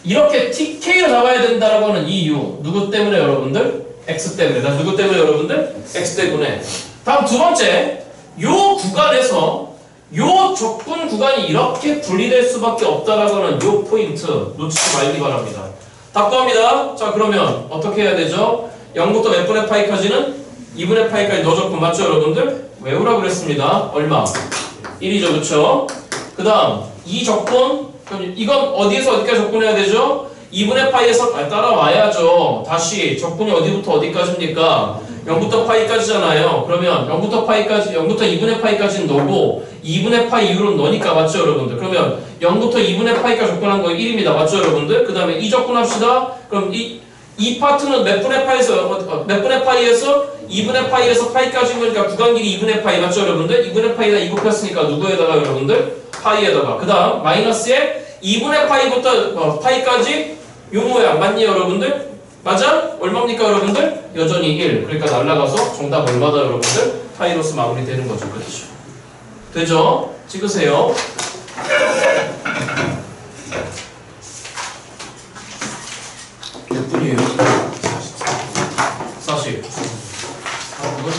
이렇게 TK로 잡아야 된다라고 하는 이유 누구 때문에 여러분들? X 때문에. 나 누구 때문에 여러분들? X 때문에. 다음 두 번째 요 구간에서 요 적분 구간이 이렇게 분리될 수밖에 없다라고 하는 요 포인트 놓치지 말기 바랍니다. 답 구합니다. 자 그러면 어떻게 해야 되죠? 0부터 몇 분의 파이까지는 2분의 파이까지 넣어줬고 맞죠 여러분들? 외우라고 그랬습니다. 얼마? 1이죠 그쵸? 그 다음 이 적분 그럼 이건 어디에서 어디까지 적분해야 되죠? 2분의 파이에서 따라와야죠. 다시 적분이 어디부터 어디까지입니까? 0부터 파이까지잖아요. 그러면 0부터 2분의 파이까지는 넣고 2분의 파이 이후로는 넣으니까 맞죠 여러분들? 그러면 0부터 2분의 파이까지 적분한 거 1입니다. 맞죠 여러분들? 그 다음에 이 적분합시다. 그럼 이 파트는 몇 분의 파이에서 몇 분의 파이에서 2분의 파이에서 파이까지인 거니까 구간 길이 2분의 파이 맞죠 여러분들? 2분의 파이에다 2 곱했으니까 누구에다가 여러분들? 파이에다가 그 다음 마이너스에 2분의 파이부터 파이까지 요 모양 맞니 여러분들? 맞아? 얼마입니까 여러분들? 여전히 1 그러니까 날라가서 정답 얼마다 여러분들? 파이로스 마무리 되는 거죠. 그렇죠? 되죠? 찍으세요. 몇 분이에요? 40. 4분?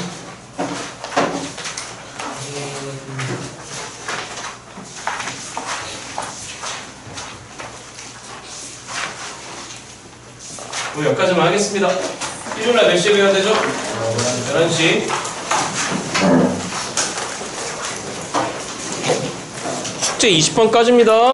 여기까지만 하겠습니다. 일요일날 몇 시에 배워야 되죠? 11시. 숙제 20번까지입니다.